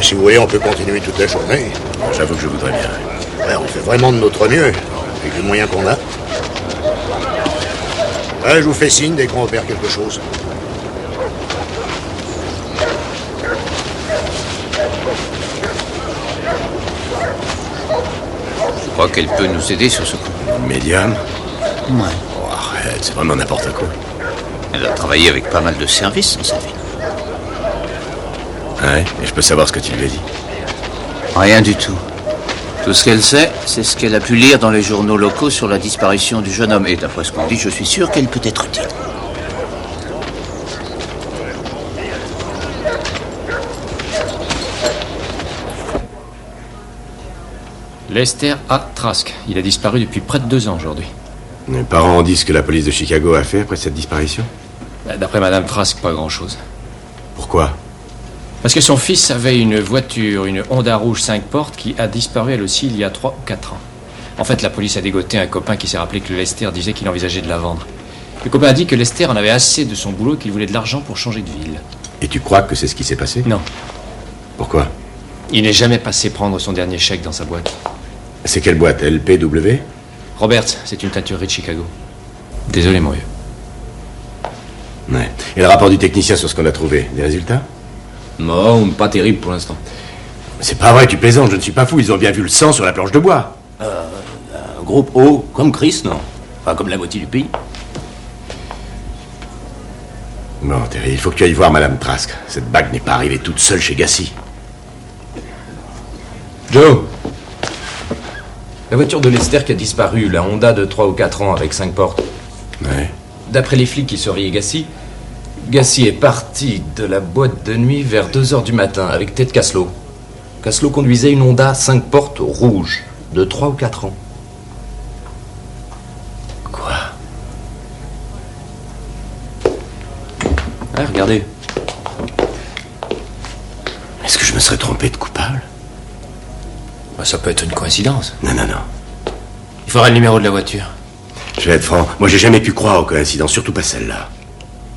Speaker 12: Si vous voulez, on peut continuer toute la journée.
Speaker 6: J'avoue que je voudrais bien.
Speaker 12: Ouais, on fait vraiment de notre mieux, avec les moyens qu'on a. Ouais, je vous fais signe dès qu'on opère quelque chose.
Speaker 1: Je crois qu'elle peut nous aider sur ce coup.
Speaker 6: Médium?
Speaker 1: Ouais.
Speaker 6: Oh, arrête, c'est vraiment n'importe quoi.
Speaker 1: Elle a travaillé avec pas mal de services dans sa vie.
Speaker 6: Ouais, et je peux savoir ce que tu lui as dit?
Speaker 20: Rien du tout. Tout ce qu'elle sait, c'est ce qu'elle a pu lire dans les journaux locaux sur la disparition du jeune homme. Et d'après ce qu'on dit, je suis sûr qu'elle peut être utile.
Speaker 9: Lester A. Trask. Il a disparu depuis près de 2 ans aujourd'hui.
Speaker 6: Les parents ont dit ce que la police de Chicago a fait après cette disparition?
Speaker 9: D'après Madame Trask, pas grand-chose.
Speaker 6: Pourquoi?
Speaker 9: Parce que son fils avait une voiture, une Honda rouge 5 portes, qui a disparu elle aussi il y a 3 ou 4 ans. En fait, la police a dégoté un copain qui s'est rappelé que Lester disait qu'il envisageait de la vendre. Le copain a dit que Lester en avait assez de son boulot et qu'il voulait de l'argent pour changer de ville.
Speaker 6: Et tu crois que c'est ce qui s'est passé?
Speaker 9: Non.
Speaker 6: Pourquoi?
Speaker 9: Il n'est jamais passé prendre son dernier chèque dans sa boîte.
Speaker 6: C'est quelle boîte? LPW?
Speaker 9: Roberts, c'est une teinturerie de Chicago. Désolé, mon vieux.
Speaker 6: Ouais. Et le rapport du technicien sur ce qu'on a trouvé? Des résultats?
Speaker 3: Non, pas terrible pour l'instant.
Speaker 6: C'est pas vrai, tu plaisantes, je ne suis pas fou. Ils ont bien vu le sang sur la planche de bois.
Speaker 3: Un groupe haut, comme Chris, non? Enfin, comme la moitié du pays.
Speaker 6: Bon, Terry, il faut que tu ailles voir Madame Trask. Cette bague n'est pas arrivée toute seule chez Gassi.
Speaker 21: Joe, la voiture de Lester qui a disparu, la Honda de 3 ou 4 ans avec 5 portes.
Speaker 6: Ouais.
Speaker 21: D'après les flics qui surveillaient Gassi, Gassi est parti de la boîte de nuit vers 2h du matin avec Ted Caslow. Caslow conduisait une Honda 5 portes rouge de 3 ou 4 ans.
Speaker 6: Quoi?
Speaker 3: Ouais, regardez.
Speaker 6: Est-ce que je me serais trompé de coupable?
Speaker 9: Bah, ça peut être une coïncidence.
Speaker 6: Non.
Speaker 9: Il faudra le numéro de la voiture.
Speaker 6: Je vais être franc, moi j'ai jamais pu croire aux coïncidences, surtout pas celle-là.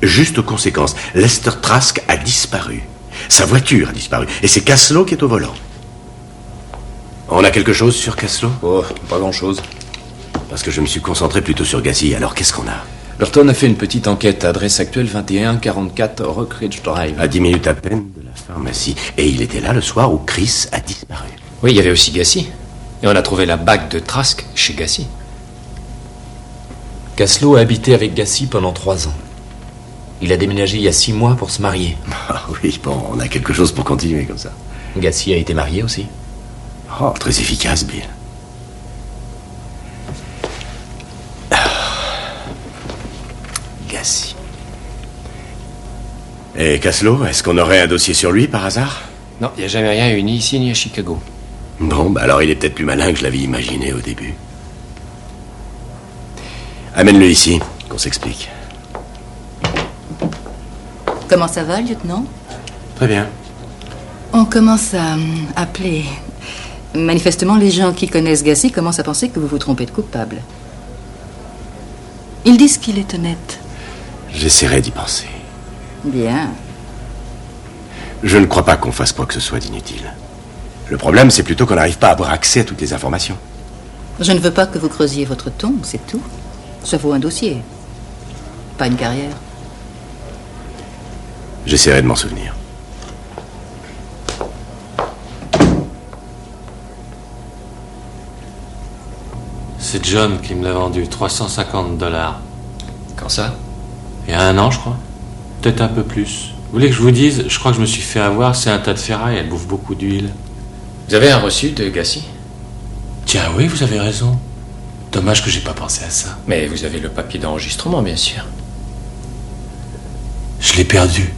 Speaker 6: Juste aux conséquences, Lester Trask a disparu. Sa voiture a disparu. Et c'est Caslow qui est au volant. On a quelque chose sur Caslow?
Speaker 21: Oh, pas grand-chose.
Speaker 6: Parce que je me suis concentré plutôt sur Gassi. Alors qu'est-ce qu'on a?
Speaker 21: Burton a fait une petite enquête, adresse actuelle 2144 Rockridge Drive.
Speaker 6: À 10 minutes à peine de la pharmacie. Et il était là le soir où Chris a disparu.
Speaker 9: Oui, il y avait aussi Gassi. Et on a trouvé la bague de Trask chez Gassi.
Speaker 21: Caslow a habité avec Gassi pendant 3 ans. Il a déménagé il y a 6 mois pour se marier.
Speaker 6: Ah oui, bon, on a quelque chose pour continuer comme ça.
Speaker 21: Gassi a été marié aussi.
Speaker 6: Oh, très efficace, Bill. Gassi. Et Caslow, est-ce qu'on aurait un dossier sur lui par hasard?
Speaker 9: Non, il n'y a jamais rien eu ni ici ni à Chicago.
Speaker 6: Bon, bah alors il est peut-être plus malin que je l'avais imaginé au début. Amène-le ici, qu'on s'explique.
Speaker 8: Comment ça va, lieutenant?
Speaker 6: Très bien.
Speaker 8: On commence à appeler. Manifestement, les gens qui connaissent Gassi commencent à penser que vous vous trompez de coupable. Ils disent qu'il est honnête.
Speaker 6: J'essaierai d'y penser.
Speaker 8: Bien.
Speaker 6: Je ne crois pas qu'on fasse quoi que ce soit d'inutile. Le problème, c'est plutôt qu'on n'arrive pas à avoir accès à toutes les informations.
Speaker 8: Je ne veux pas que vous creusiez votre tombe, c'est tout. Ça vaut un dossier, pas une carrière.
Speaker 6: J'essaierai de m'en souvenir.
Speaker 14: C'est John qui me l'a vendu, $350.
Speaker 9: Quand ça?
Speaker 14: Il y a 1 an, je crois. Peut-être un peu plus. Vous voulez que je vous dise? Je crois que je me suis fait avoir. C'est un tas de ferraille, elle bouffe beaucoup d'huile.
Speaker 9: Vous avez un reçu de Gassi?
Speaker 14: Tiens, oui, vous avez raison. Dommage que j'ai pas pensé à ça.
Speaker 9: Mais vous avez le papier d'enregistrement, bien sûr.
Speaker 14: Je l'ai perdu.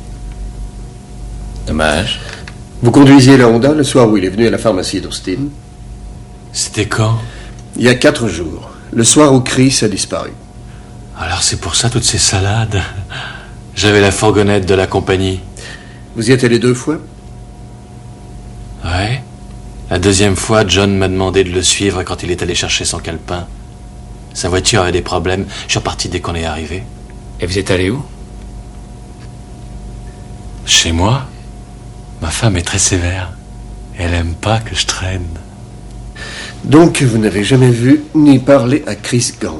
Speaker 9: Dommage.
Speaker 13: Vous conduisiez la Honda le soir où il est venu à la pharmacie d'Austin?
Speaker 14: C'était quand?
Speaker 13: Il y a 4 jours. Le soir où Chris a disparu.
Speaker 14: Alors c'est pour ça toutes ces salades. J'avais la fourgonnette de la compagnie.
Speaker 13: Vous y êtes allé 2 fois?
Speaker 14: Ouais. La 2e fois, John m'a demandé de le suivre quand il est allé chercher son calepin. Sa voiture avait des problèmes. Je suis reparti dès qu'on est arrivé.
Speaker 9: Et vous êtes allé où?
Speaker 14: Chez moi. Ma femme est très sévère. Elle aime pas que je traîne.
Speaker 13: Donc vous n'avez jamais vu ni parlé à Chris Gant?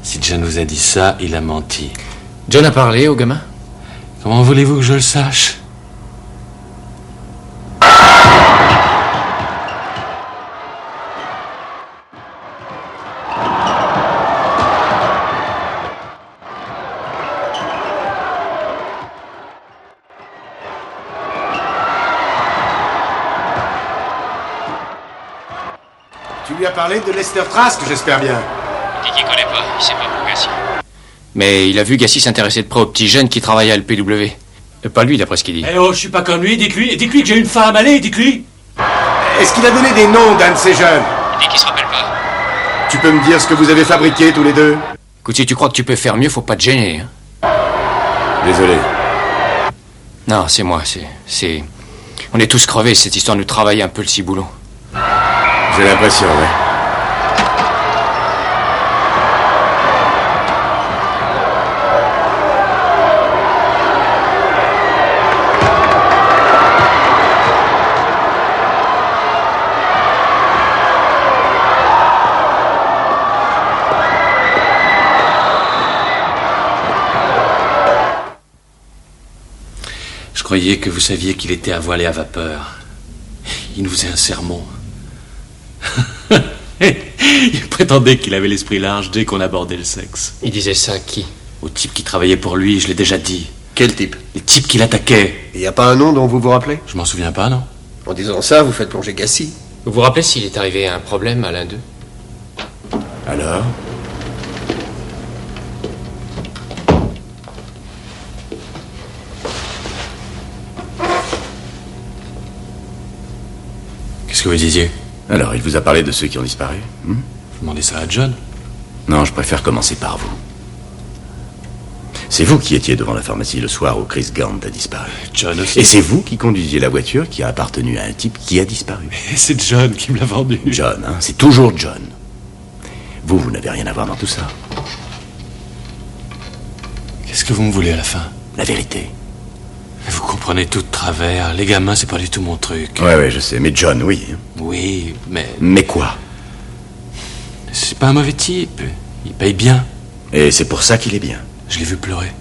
Speaker 14: Si John vous a dit ça, il a menti.
Speaker 9: John a parlé au gamin?
Speaker 14: Comment voulez-vous que je le sache?
Speaker 6: Tu lui as parlé de Lester Trask, j'espère bien.
Speaker 9: Il dit qu'il connaît pas, il sait pas pour Gassi. Mais il a vu Gassi s'intéresser de près au petit jeune qui travaillait à l'PW. Pas lui, d'après ce qu'il dit.
Speaker 19: Eh oh, je suis pas comme lui, dites-lui que j'ai une femme, allez, dites-lui.
Speaker 6: Est-ce qu'il a donné des noms d'un de ces jeunes?
Speaker 9: Il dit qu'il se rappelle pas.
Speaker 6: Tu peux me dire ce que vous avez fabriqué tous les deux?
Speaker 9: Écoute, si tu crois que tu peux faire mieux, faut pas te gêner. Hein.
Speaker 6: Désolé.
Speaker 9: Non, c'est moi, c'est... On est tous crevés, cette histoire de nous travailler un peu le ciboulot.
Speaker 6: J'ai l'impression, ouais.
Speaker 14: Je croyais que vous saviez qu'il était à voile et à vapeur. Il nous faisait un sermon. Il prétendait qu'il avait l'esprit large dès qu'on abordait le sexe.
Speaker 9: Il disait ça à qui?
Speaker 14: Au type qui travaillait pour lui, je l'ai déjà dit.
Speaker 13: Quel type?
Speaker 14: Le type qui l'attaquait.
Speaker 13: Il n'y a pas un nom dont vous vous rappelez?
Speaker 14: Je m'en souviens pas, non?
Speaker 13: En disant ça, vous faites plonger Gassi.
Speaker 9: Vous vous rappelez s'il est arrivé un problème à l'un d'eux?
Speaker 6: Alors?
Speaker 14: Qu'est-ce que vous disiez?
Speaker 6: Alors, il vous a parlé de ceux qui ont disparu?
Speaker 14: Vous demandez ça à John?
Speaker 6: Non, je préfère commencer par vous. C'est vous qui étiez devant la pharmacie le soir où Chris Gant a disparu.
Speaker 14: John aussi.
Speaker 6: Et c'est vous qui conduisiez la voiture qui a appartenu à un type qui a disparu.
Speaker 14: Et c'est John qui me l'a vendu.
Speaker 6: John, hein, c'est toujours John. Vous n'avez rien à voir dans tout ça.
Speaker 14: Qu'est-ce que vous me voulez à la fin?
Speaker 6: La vérité.
Speaker 14: Mais vous comprenez prenez tout de travers. Les gamins, c'est pas du tout mon truc.
Speaker 6: Ouais, je sais. Mais John, oui.
Speaker 14: Oui, mais...
Speaker 6: Mais quoi?
Speaker 14: C'est pas un mauvais type. Il paye bien.
Speaker 6: Et c'est pour ça qu'il est bien.
Speaker 14: Je l'ai vu pleurer.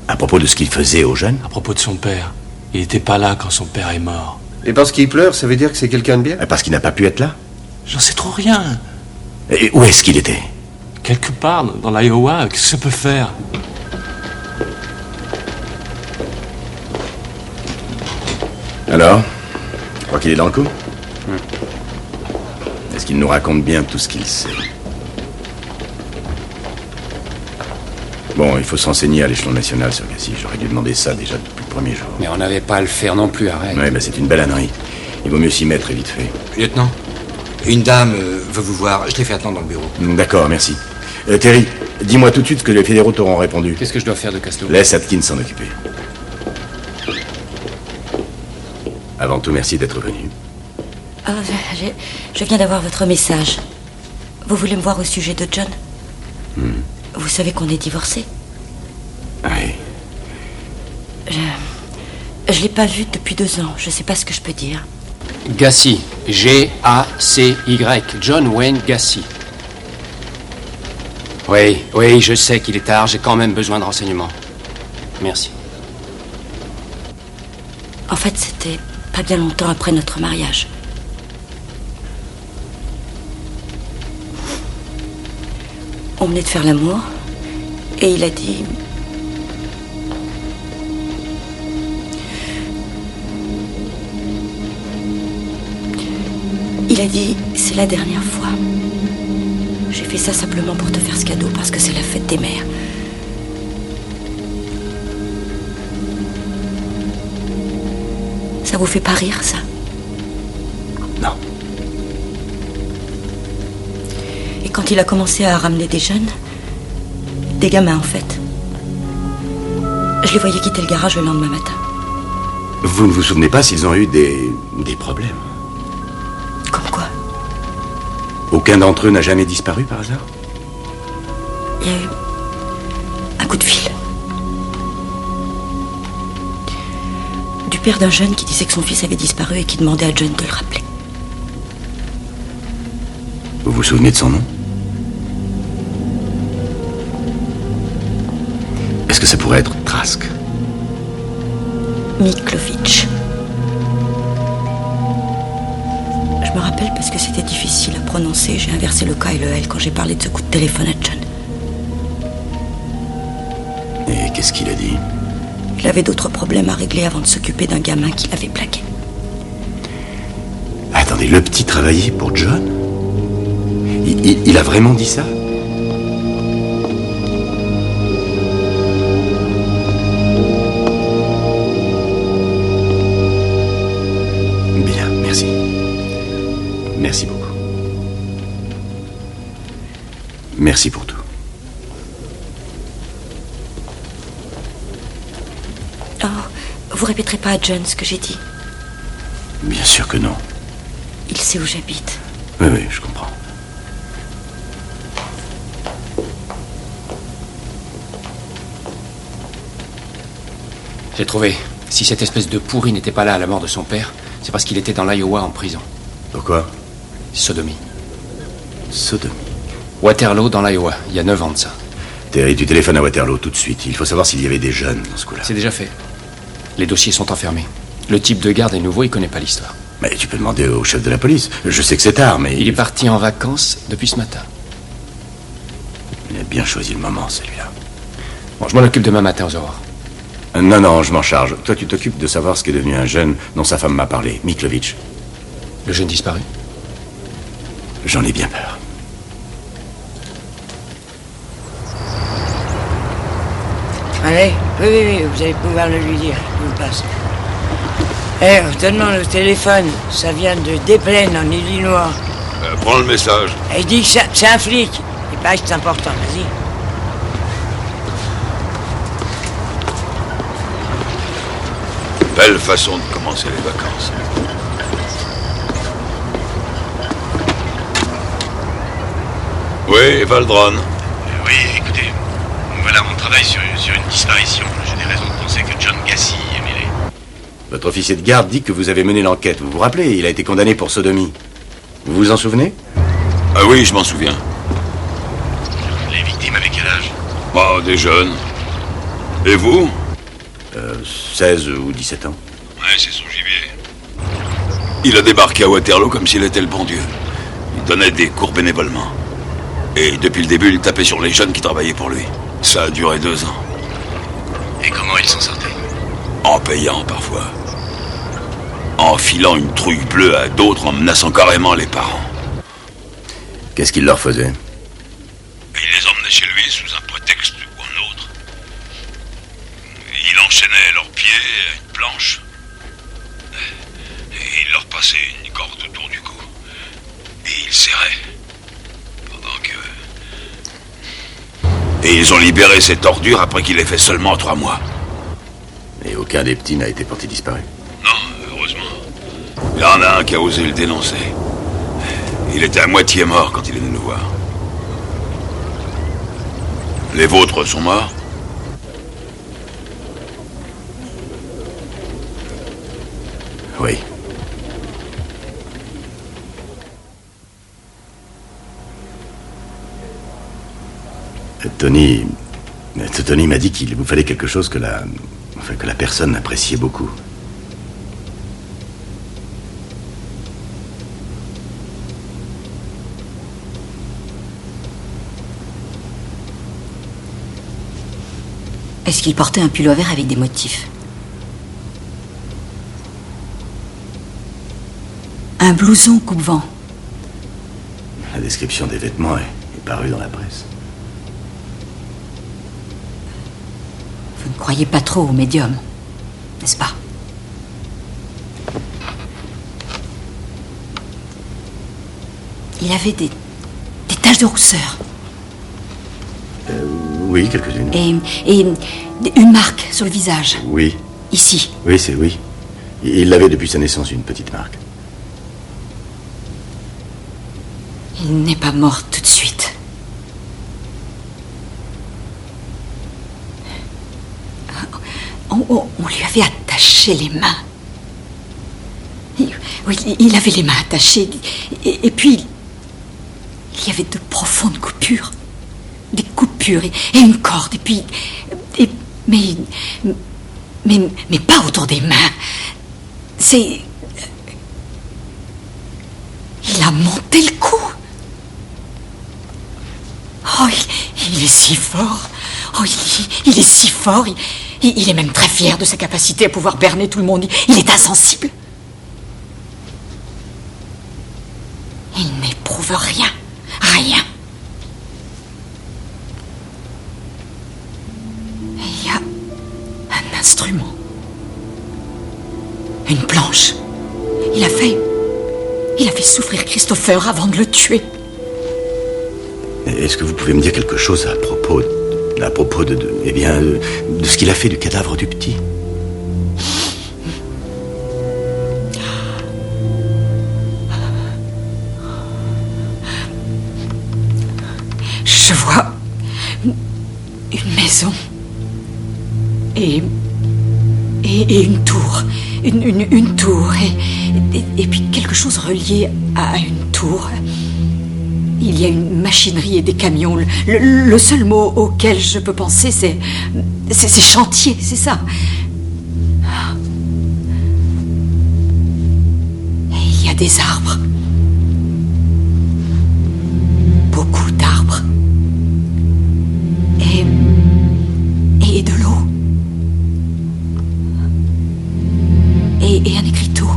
Speaker 6: À propos de ce qu'il faisait aux jeunes?
Speaker 14: À propos de son père. Il était pas là quand son père est mort.
Speaker 13: Et parce qu'il pleure, ça veut dire que c'est quelqu'un de bien?
Speaker 6: Parce qu'il n'a pas pu être là?
Speaker 14: J'en sais trop rien.
Speaker 6: Et où est-ce qu'il était?
Speaker 14: Quelque part dans l'Iowa. Qu'est-ce que ça peut faire?
Speaker 6: Alors? Tu crois qu'il est dans le coup? Est-ce qu'il nous raconte bien tout ce qu'il sait? Bon, il faut s'enseigner à l'échelon national sur Gassi. J'aurais dû demander ça déjà depuis le premier jour.
Speaker 9: Mais on n'avait pas à le faire non plus, arrête.
Speaker 6: Ouais, c'est une belle ânerie. Il vaut mieux s'y mettre et vite fait.
Speaker 3: Lieutenant, une dame veut vous voir. Je l'ai fait attendre dans le bureau.
Speaker 6: D'accord, merci. Terry, dis-moi tout de suite ce que les fédéraux t'auront répondu.
Speaker 9: Qu'est-ce que je dois faire de Caslow?
Speaker 6: Laisse Atkins s'en occuper. Avant tout, merci d'être venu.
Speaker 15: Oh, je viens d'avoir votre message. Vous voulez me voir au sujet de John? Vous savez qu'on est divorcés?
Speaker 6: Oui.
Speaker 15: Je l'ai pas vu depuis 2 ans. Je sais pas ce que je peux dire.
Speaker 9: Gassi. G-A-C-Y. John Wayne Gassi. Oui, je sais qu'il est tard. J'ai quand même besoin de renseignements. Merci.
Speaker 15: En fait, c'était pas bien longtemps après notre mariage. On venait de faire l'amour et il a dit... Il a dit, c'est la dernière fois. J'ai fait ça simplement pour te faire ce cadeau parce que c'est la fête des mères. Ça vous fait pas rire, ça?
Speaker 6: Non.
Speaker 15: Et quand il a commencé à ramener des jeunes, des gamins en fait, je les voyais quitter le garage le lendemain matin.
Speaker 6: Vous ne vous souvenez pas s'ils ont eu des problèmes?
Speaker 15: Comme quoi?
Speaker 6: Aucun d'entre eux n'a jamais disparu par hasard?
Speaker 15: Il y a eu un coup de fil. Du père d'un jeune qui disait que son fils avait disparu et qui demandait à John de le rappeler.
Speaker 6: Vous vous souvenez de son nom? Est-ce que ça pourrait être Trask?
Speaker 15: Miklovitch. Je me rappelle parce que c'était difficile à prononcer. J'ai inversé le K et le L quand j'ai parlé de ce coup de téléphone à John.
Speaker 6: Et qu'est-ce qu'il a dit?
Speaker 15: Il avait d'autres problèmes à régler avant de s'occuper d'un gamin qui l'avait plaqué.
Speaker 6: Attendez, le petit travaillait pour John? Il a vraiment dit ça? Bien, merci. Merci beaucoup. Merci pour tout.
Speaker 15: Oh, vous répéterez pas à John ce que j'ai dit?
Speaker 6: Bien sûr que non.
Speaker 15: Il sait où j'habite.
Speaker 6: Oui, je comprends.
Speaker 9: J'ai trouvé. Si cette espèce de pourri n'était pas là à la mort de son père, c'est parce qu'il était dans l'Iowa en prison.
Speaker 6: Pourquoi?
Speaker 9: Sodomie.
Speaker 6: Sodomie.
Speaker 9: Waterloo dans l'Iowa, il y a 9 ans de ça.
Speaker 6: Terry, tu téléphones à Waterloo tout de suite. Il faut savoir s'il y avait des jeunes dans ce coup-là.
Speaker 9: C'est déjà fait. Les dossiers sont enfermés. Le type de garde est nouveau, il connaît pas l'histoire.
Speaker 6: Mais tu peux demander au chef de la police. Je sais que c'est tard, mais...
Speaker 9: Il est parti en vacances depuis ce matin.
Speaker 6: Il a bien choisi le moment, celui-là.
Speaker 9: Bon, je m'en occupe demain matin aux aurores.
Speaker 6: Non, je m'en charge. Toi, tu t'occupes de savoir ce qu'est devenu un jeune dont sa femme m'a parlé, Miklovitch.
Speaker 9: Le jeune disparu?
Speaker 6: J'en ai bien peur.
Speaker 4: Allez, oui, vous allez pouvoir le lui dire. Je vous passe. Donne-moi le téléphone. Ça vient de Des Plaines, en Illinois.
Speaker 22: Prends le message.
Speaker 4: Il dit que c'est un flic. Il paraît que c'est important. Vas-y.
Speaker 22: Belle façon de commencer les vacances. Oui, Valdron.
Speaker 2: Oui, écoutez, voilà, on travaille sur une disparition. J'ai des raisons de penser que John Gassi est mêlé.
Speaker 6: Votre officier de garde dit que vous avez mené l'enquête. Vous vous rappelez, il a été condamné pour sodomie. Vous vous en souvenez?
Speaker 22: Ah oui, je m'en souviens.
Speaker 2: Les victimes avaient quel âge?
Speaker 22: Oh, des jeunes. Et vous?
Speaker 6: 16 ou 17 ans.
Speaker 22: Ouais, c'est son gibier. Il a débarqué à Waterloo comme s'il était le bon Dieu. Il donnait des cours bénévolement. Et depuis le début, il tapait sur les jeunes qui travaillaient pour lui. Ça a duré 2 ans.
Speaker 2: Et comment il s'en sortait?
Speaker 22: En payant, parfois. En filant une trouille bleue à d'autres, en menaçant carrément les parents.
Speaker 6: Qu'est-ce qu'il leur faisait?
Speaker 22: Il les emmenait chez lui sous un prétexte ou un autre. Il enchaînait leurs pieds à une planche. Et il leur passait une corde autour du cou. Et il serrait. Pendant que... Et ils ont libéré cette ordure après qu'il ait fait seulement 3 mois.
Speaker 6: Et aucun des petits n'a été porté disparu?
Speaker 22: Non, heureusement. Il y en a un qui a osé le dénoncer. Il était à moitié mort quand il est venu nous voir. Les vôtres sont morts?
Speaker 6: Oui. Tony m'a dit qu'il vous fallait quelque chose que la personne appréciait beaucoup.
Speaker 15: Est-ce qu'il portait un pull vert avec des motifs? Un blouson coupe-vent.
Speaker 6: La description des vêtements est parue dans la presse.
Speaker 15: Vous ne croyez pas trop au médium, n'est-ce pas? Il avait des taches de rousseur.
Speaker 6: Oui, quelques-unes.
Speaker 15: Et une marque sur le visage.
Speaker 6: Oui.
Speaker 15: Ici.
Speaker 6: Oui, c'est oui. Il l'avait depuis sa naissance, une petite marque.
Speaker 15: Il n'est pas mort tout de suite. On lui avait attaché les mains. Oui, il avait les mains attachées. Et puis, il y avait de profondes coupures. Des coupures et une corde. Et puis... Mais pas autour des mains. C'est... Il a monté le cou. Oh, il est si fort. Oh, il est si fort. Il est même très fier de sa capacité à pouvoir berner tout le monde. Il est insensible. Il n'éprouve rien. Rien. Et il y a un instrument. Une planche. Il a fait souffrir Christopher avant de le tuer.
Speaker 6: Est-ce que vous pouvez me dire quelque chose à propos de ce qu'il a fait du cadavre du petit?
Speaker 15: Je vois une maison et une tour. Une tour et puis quelque chose relié à une tour. Il y a une machinerie et des camions. Le seul mot auquel je peux penser, c'est chantier, c'est ça. Et il y a des arbres. Beaucoup d'arbres. Et de l'eau. Et un écriteau.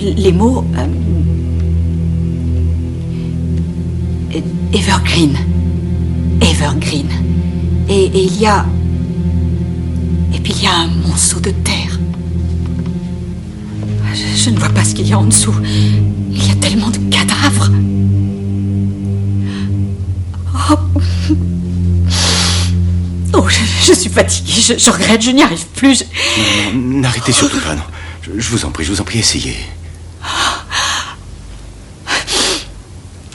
Speaker 15: Les mots... Evergreen. Evergreen. Et il y a... Et puis il y a un monceau de terre. Je ne vois pas ce qu'il y a en dessous. Il y a tellement de cadavres. Oh, je suis fatiguée. Je regrette, je n'y arrive plus.
Speaker 6: Non, n'arrêtez surtout pas, non. Je vous en prie, essayez.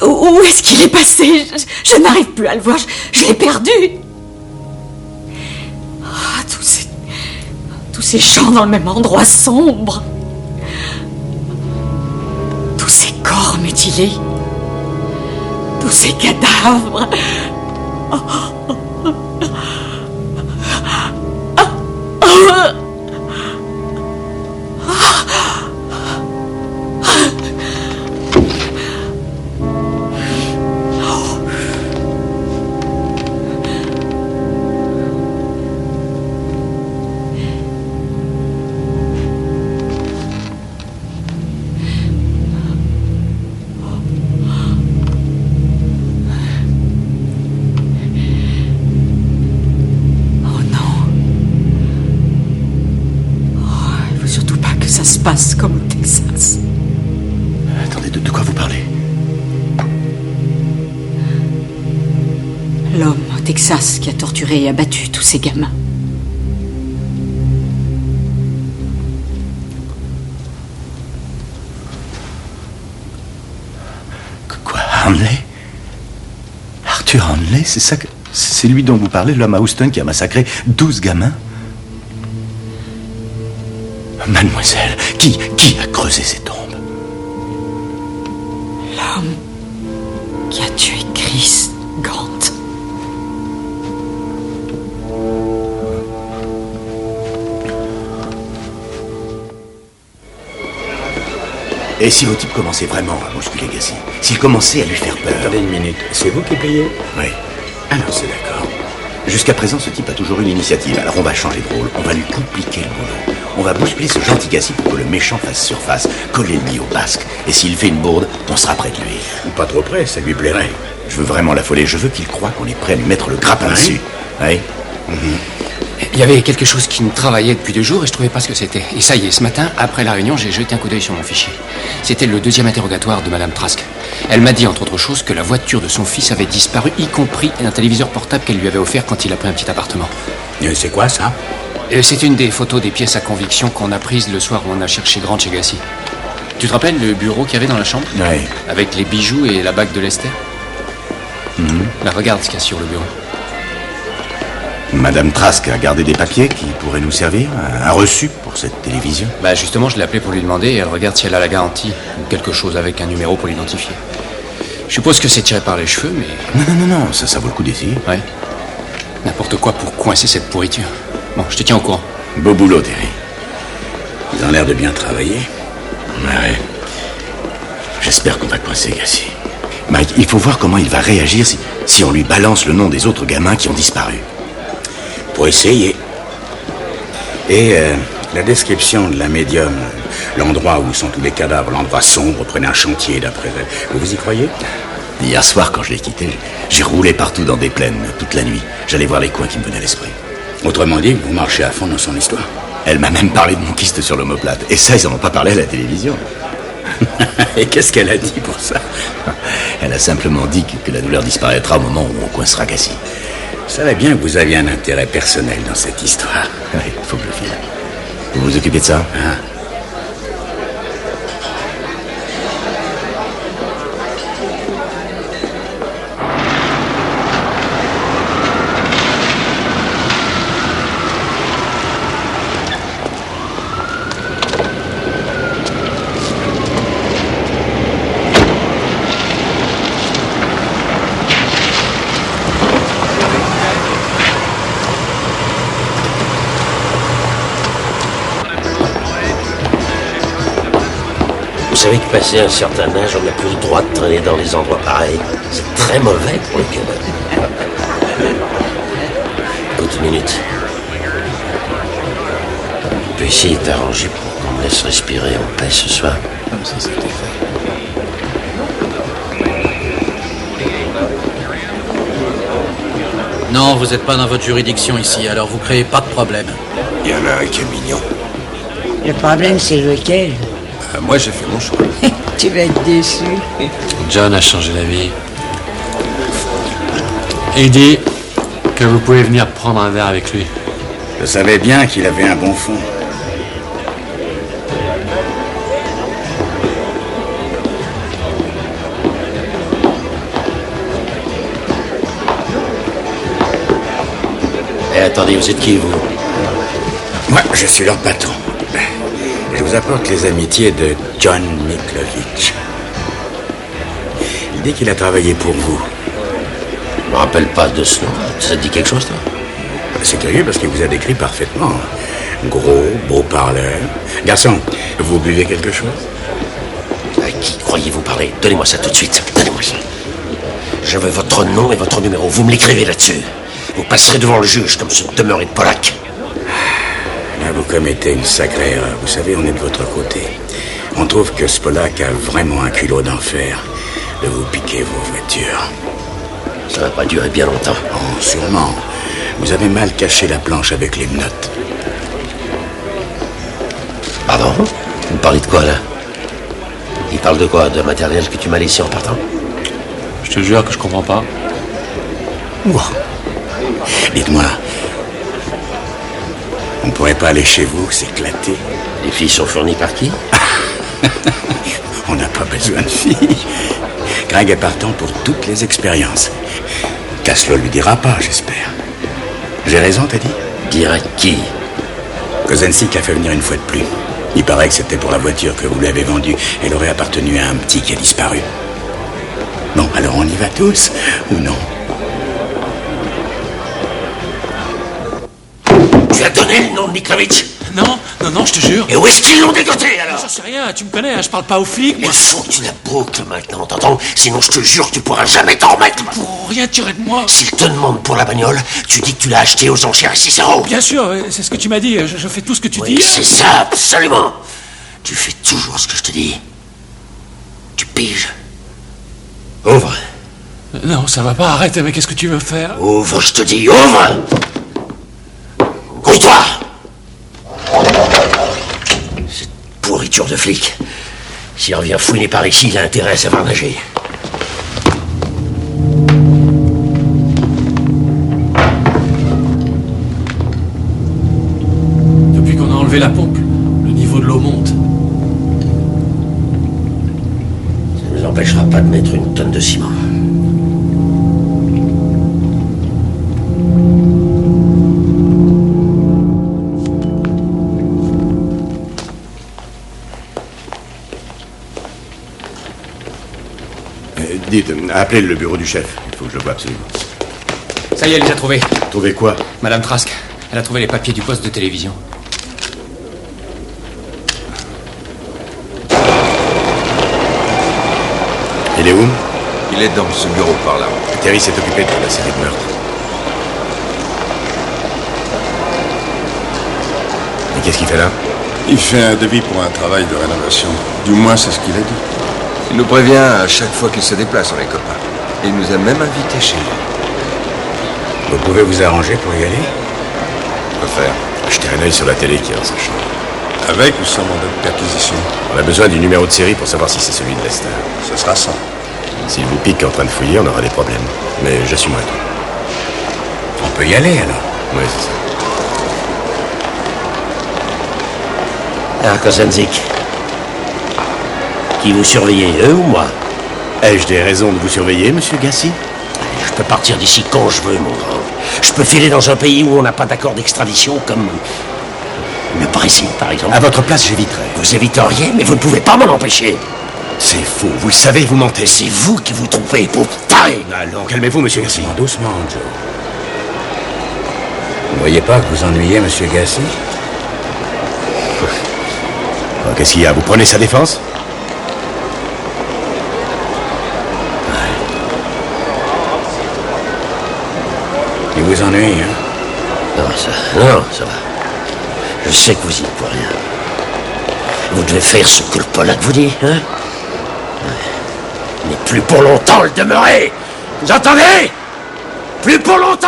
Speaker 15: Où est-ce qu'il est passé? Je n'arrive plus à le voir. Je l'ai perdu. Tous ces gens dans le même endroit sombre. Tous ces corps mutilés. Tous ces cadavres. Passe comme au Texas.
Speaker 6: Attendez, de quoi vous parlez?
Speaker 15: L'homme au Texas qui a torturé et abattu tous ces gamins.
Speaker 6: Quoi, Hanley? Arthur Hanley, c'est ça que... C'est lui dont vous parlez, l'homme à Houston qui a massacré 12 gamins? Mademoiselle, qui a creusé ces tombes?
Speaker 15: L'homme qui a tué Chris Gant.
Speaker 6: Et si vos types commençaient vraiment à bousculer Gacy? S'ils commençaient à lui faire peur?
Speaker 18: Attendez une minute, c'est vous qui payez?
Speaker 6: Oui. Alors c'est d'accord. Jusqu'à présent, ce type a toujours eu l'initiative. Alors on va changer de rôle, on va lui compliquer le boulot. On va bousculer ce gentil Gacy pour que le méchant fasse surface, coller le nid au basque. Et s'il fait une bourde, on sera près de lui.
Speaker 18: Pas trop près, ça lui plairait.
Speaker 6: Je veux vraiment l'affoler, je veux qu'il croie qu'on est prêt à lui mettre le grappin dessus. Oui.
Speaker 9: Il y avait quelque chose qui me travaillait depuis 2 jours et je trouvais pas ce que c'était. Et ça y est, ce matin, après la réunion, j'ai jeté un coup d'œil sur mon fichier. C'était le 2e interrogatoire de Madame Trask. Elle m'a dit, entre autres choses, que la voiture de son fils avait disparu, y compris un téléviseur portable qu'elle lui avait offert quand il a pris un petit appartement.
Speaker 18: C'est quoi, ça?
Speaker 9: C'est une des photos des pièces à conviction qu'on a prises le soir où on a cherché Grant chez Gacy. Tu te rappelles le bureau qu'il y avait dans la chambre?
Speaker 6: Oui.
Speaker 9: Avec les bijoux et la bague de Lester? Là, regarde ce qu'il y a sur le bureau.
Speaker 6: Madame Trask a gardé des papiers qui pourraient nous servir, un reçu pour cette télévision.
Speaker 9: Bah justement, je l'ai appelée pour lui demander et elle regarde si elle a la garantie ou quelque chose avec un numéro pour l'identifier. Je suppose que c'est tiré par les cheveux, mais...
Speaker 6: Non, ça vaut le coup d'essayer.
Speaker 9: Ouais. N'importe quoi pour coincer cette pourriture. Bon, je te tiens au courant.
Speaker 6: Beau boulot, Terry.
Speaker 18: Ils ont l'air de bien travailler.
Speaker 6: Ouais. J'espère qu'on va coincer Gacy. Mike, il faut voir comment il va réagir si on lui balance le nom des autres gamins qui ont disparu.
Speaker 18: Pour essayer. Et la description de la médium, l'endroit où sont tous les cadavres, l'endroit sombre, prenez un chantier d'après elle. Vous y croyez?
Speaker 6: Hier soir, quand je l'ai quitté, j'ai roulé partout dans des plaines, toute la nuit. J'allais voir les coins qui me venaient à l'esprit.
Speaker 18: Autrement dit, vous marchez à fond dans son histoire.
Speaker 6: Elle m'a même parlé de mon kyste sur l'omoplate. Et ça, ils en ont pas parlé à la télévision.
Speaker 18: Et qu'est-ce qu'elle a dit pour ça?
Speaker 6: Elle a simplement dit que la douleur disparaîtra au moment où on coincera Gacy.
Speaker 18: Je savais bien que vous aviez un intérêt personnel dans cette histoire.
Speaker 6: Oui, il faut que je le file. Vous vous occupez de ça?
Speaker 2: Vous savez que passé un certain âge, on n'a plus le droit de traîner dans les endroits pareils. C'est très mauvais pour le cœur. Écoute une minute. On peut essayer de t'arranger pour qu'on me laisse respirer en paix ce soir.
Speaker 14: Comme ça, c'était fait.
Speaker 19: Non, vous n'êtes pas dans votre juridiction ici, alors vous créez pas de problème.
Speaker 18: Il y en a un qui est mignon.
Speaker 4: Le problème, c'est lequel?
Speaker 18: Moi, j'ai fait mon choix.
Speaker 4: Tu vas être déçu.
Speaker 14: John a changé d'avis. Il dit que vous pouvez venir prendre un verre avec lui.
Speaker 18: Je savais bien qu'il avait un bon fond.
Speaker 2: Eh, attendez, vous êtes qui, vous?
Speaker 18: Moi, je suis leur patron. Je vous apporte les amitiés de John Miklovich. Il dit qu'il a travaillé pour vous.
Speaker 2: Je me rappelle pas de ce nom. Ça te dit quelque chose, toi?
Speaker 18: C'est curieux parce qu'il vous a décrit parfaitement. Gros, beau parleur. Garçon, vous buvez quelque chose?
Speaker 2: À qui croyez-vous parler? Donnez-moi ça tout de suite. Donnez-moi ça. Je veux votre nom et votre numéro. Vous me l'écrivez là-dessus. Vous passerez devant le juge comme ce demeuré de Polac.
Speaker 18: Là, vous commettez une sacrée erreur. Vous savez, on est de votre côté. On trouve que Spolak a vraiment un culot d'enfer de vous piquer vos voitures.
Speaker 2: Ça va pas durer bien longtemps.
Speaker 18: Oh, sûrement. Vous avez mal caché la planche avec les menottes.
Speaker 2: Pardon? Vous me parlez de quoi, là? Il parle de quoi? De matériel que tu m'as laissé en partant?
Speaker 14: Je te jure que je comprends pas.
Speaker 18: Wow. Dites-moi, on ne pourrait pas aller chez vous, s'éclater?
Speaker 2: Les filles sont fournies par qui?
Speaker 18: On n'a pas besoin de filles. Greg est partant pour toutes les expériences. Caslo lui dira pas, j'espère. J'ai raison, t'as dit?
Speaker 2: Dira qui?
Speaker 18: Kozensik a fait venir une fois de plus. Il paraît que c'était pour la voiture que vous lui avez vendue. Elle aurait appartenu à un petit qui a disparu. Bon, alors on y va tous, ou non?
Speaker 2: Tu as donné le nom de Miklovich?
Speaker 19: Non, je te jure.
Speaker 2: Et où est-ce qu'ils l'ont dégoté, alors?
Speaker 19: J'en sais rien, tu me connais, hein, je parle pas aux flics.
Speaker 2: Il faut que tu la boucles maintenant, t'entends? Sinon, je te jure que tu pourras jamais t'en remettre.
Speaker 19: Pour rien tirer de moi.
Speaker 2: S'ils te demandent pour la bagnole, tu dis que tu l'as achetée aux enchères à 6 €.
Speaker 19: Bien sûr, c'est ce que tu m'as dit, je fais tout ce que tu dis.
Speaker 2: C'est ça, absolument. Tu fais toujours ce que je te dis. Tu piges. Ouvre.
Speaker 19: Non, ça va pas, arrête, mais qu'est-ce que tu veux faire?
Speaker 2: Ouvre, je te dis, ouvre! Grouille-toi! Cette pourriture de flic. S'il revient fouiner par ici, il a intérêt à savoir nager.
Speaker 19: Depuis qu'on a enlevé la pompe, le niveau de l'eau monte.
Speaker 2: Ça ne nous empêchera pas de mettre une tonne de ciment.
Speaker 6: Dites, appelez le bureau du chef. Il faut que je le voie absolument.
Speaker 9: Ça y est, elle les a trouvés.
Speaker 6: Trouvé quoi?
Speaker 9: Madame Trask, elle a trouvé les papiers du poste de télévision.
Speaker 6: Il est où?
Speaker 10: Il est dans ce bureau par là.
Speaker 6: Terry s'est occupé de la série de meurtres. Et qu'est-ce qu'il fait là?
Speaker 10: Il fait un devis pour un travail de rénovation. Du moins, c'est ce qu'il a dit. Il nous prévient à chaque fois qu'il se déplace, on est copains. Il nous a même invités chez lui.
Speaker 6: Vous pouvez vous arranger pour y aller?
Speaker 10: Quoi faire?
Speaker 6: Jetez un œil sur la télé qui est dans sa chambre.
Speaker 10: Avec ou sans mandat de perquisition?
Speaker 6: On a besoin du numéro de série pour savoir si c'est celui de Lester.
Speaker 10: Ce sera ça.
Speaker 6: S'il vous pique en train de fouiller, on aura des problèmes. Mais j'assumerai tout.
Speaker 18: On peut y aller, alors?
Speaker 6: Oui, c'est ça.
Speaker 2: Alors, Kozensik, qui vous surveillez, eux ou moi?
Speaker 6: Ai-je des raisons de vous surveiller, monsieur Gassi?
Speaker 2: Je peux partir d'ici quand je veux, mon grand. Je peux filer dans un pays où on n'a pas d'accord d'extradition, comme le Brésil, par exemple.
Speaker 6: À votre place, j'éviterais.
Speaker 2: Vous éviteriez, mais vous ne pouvez pas m'en empêcher.
Speaker 6: C'est faux, vous le savez, vous mentez.
Speaker 2: C'est vous qui vous trompez, pour taré.
Speaker 6: Allons, calmez-vous, monsieur Gassi.
Speaker 18: Doucement, Joe. Vous ne voyez pas que vous ennuyez, monsieur Gassi?
Speaker 6: Qu'est-ce qu'il y a? Vous prenez sa défense?
Speaker 18: Il vous ennuie, hein?
Speaker 2: Non, ça va. Je sais que vous y êtes pour rien. Vous devez faire ce que le Polac vous dit, hein? Mais plus pour longtemps, le demeuré! Vous entendez? Plus pour longtemps!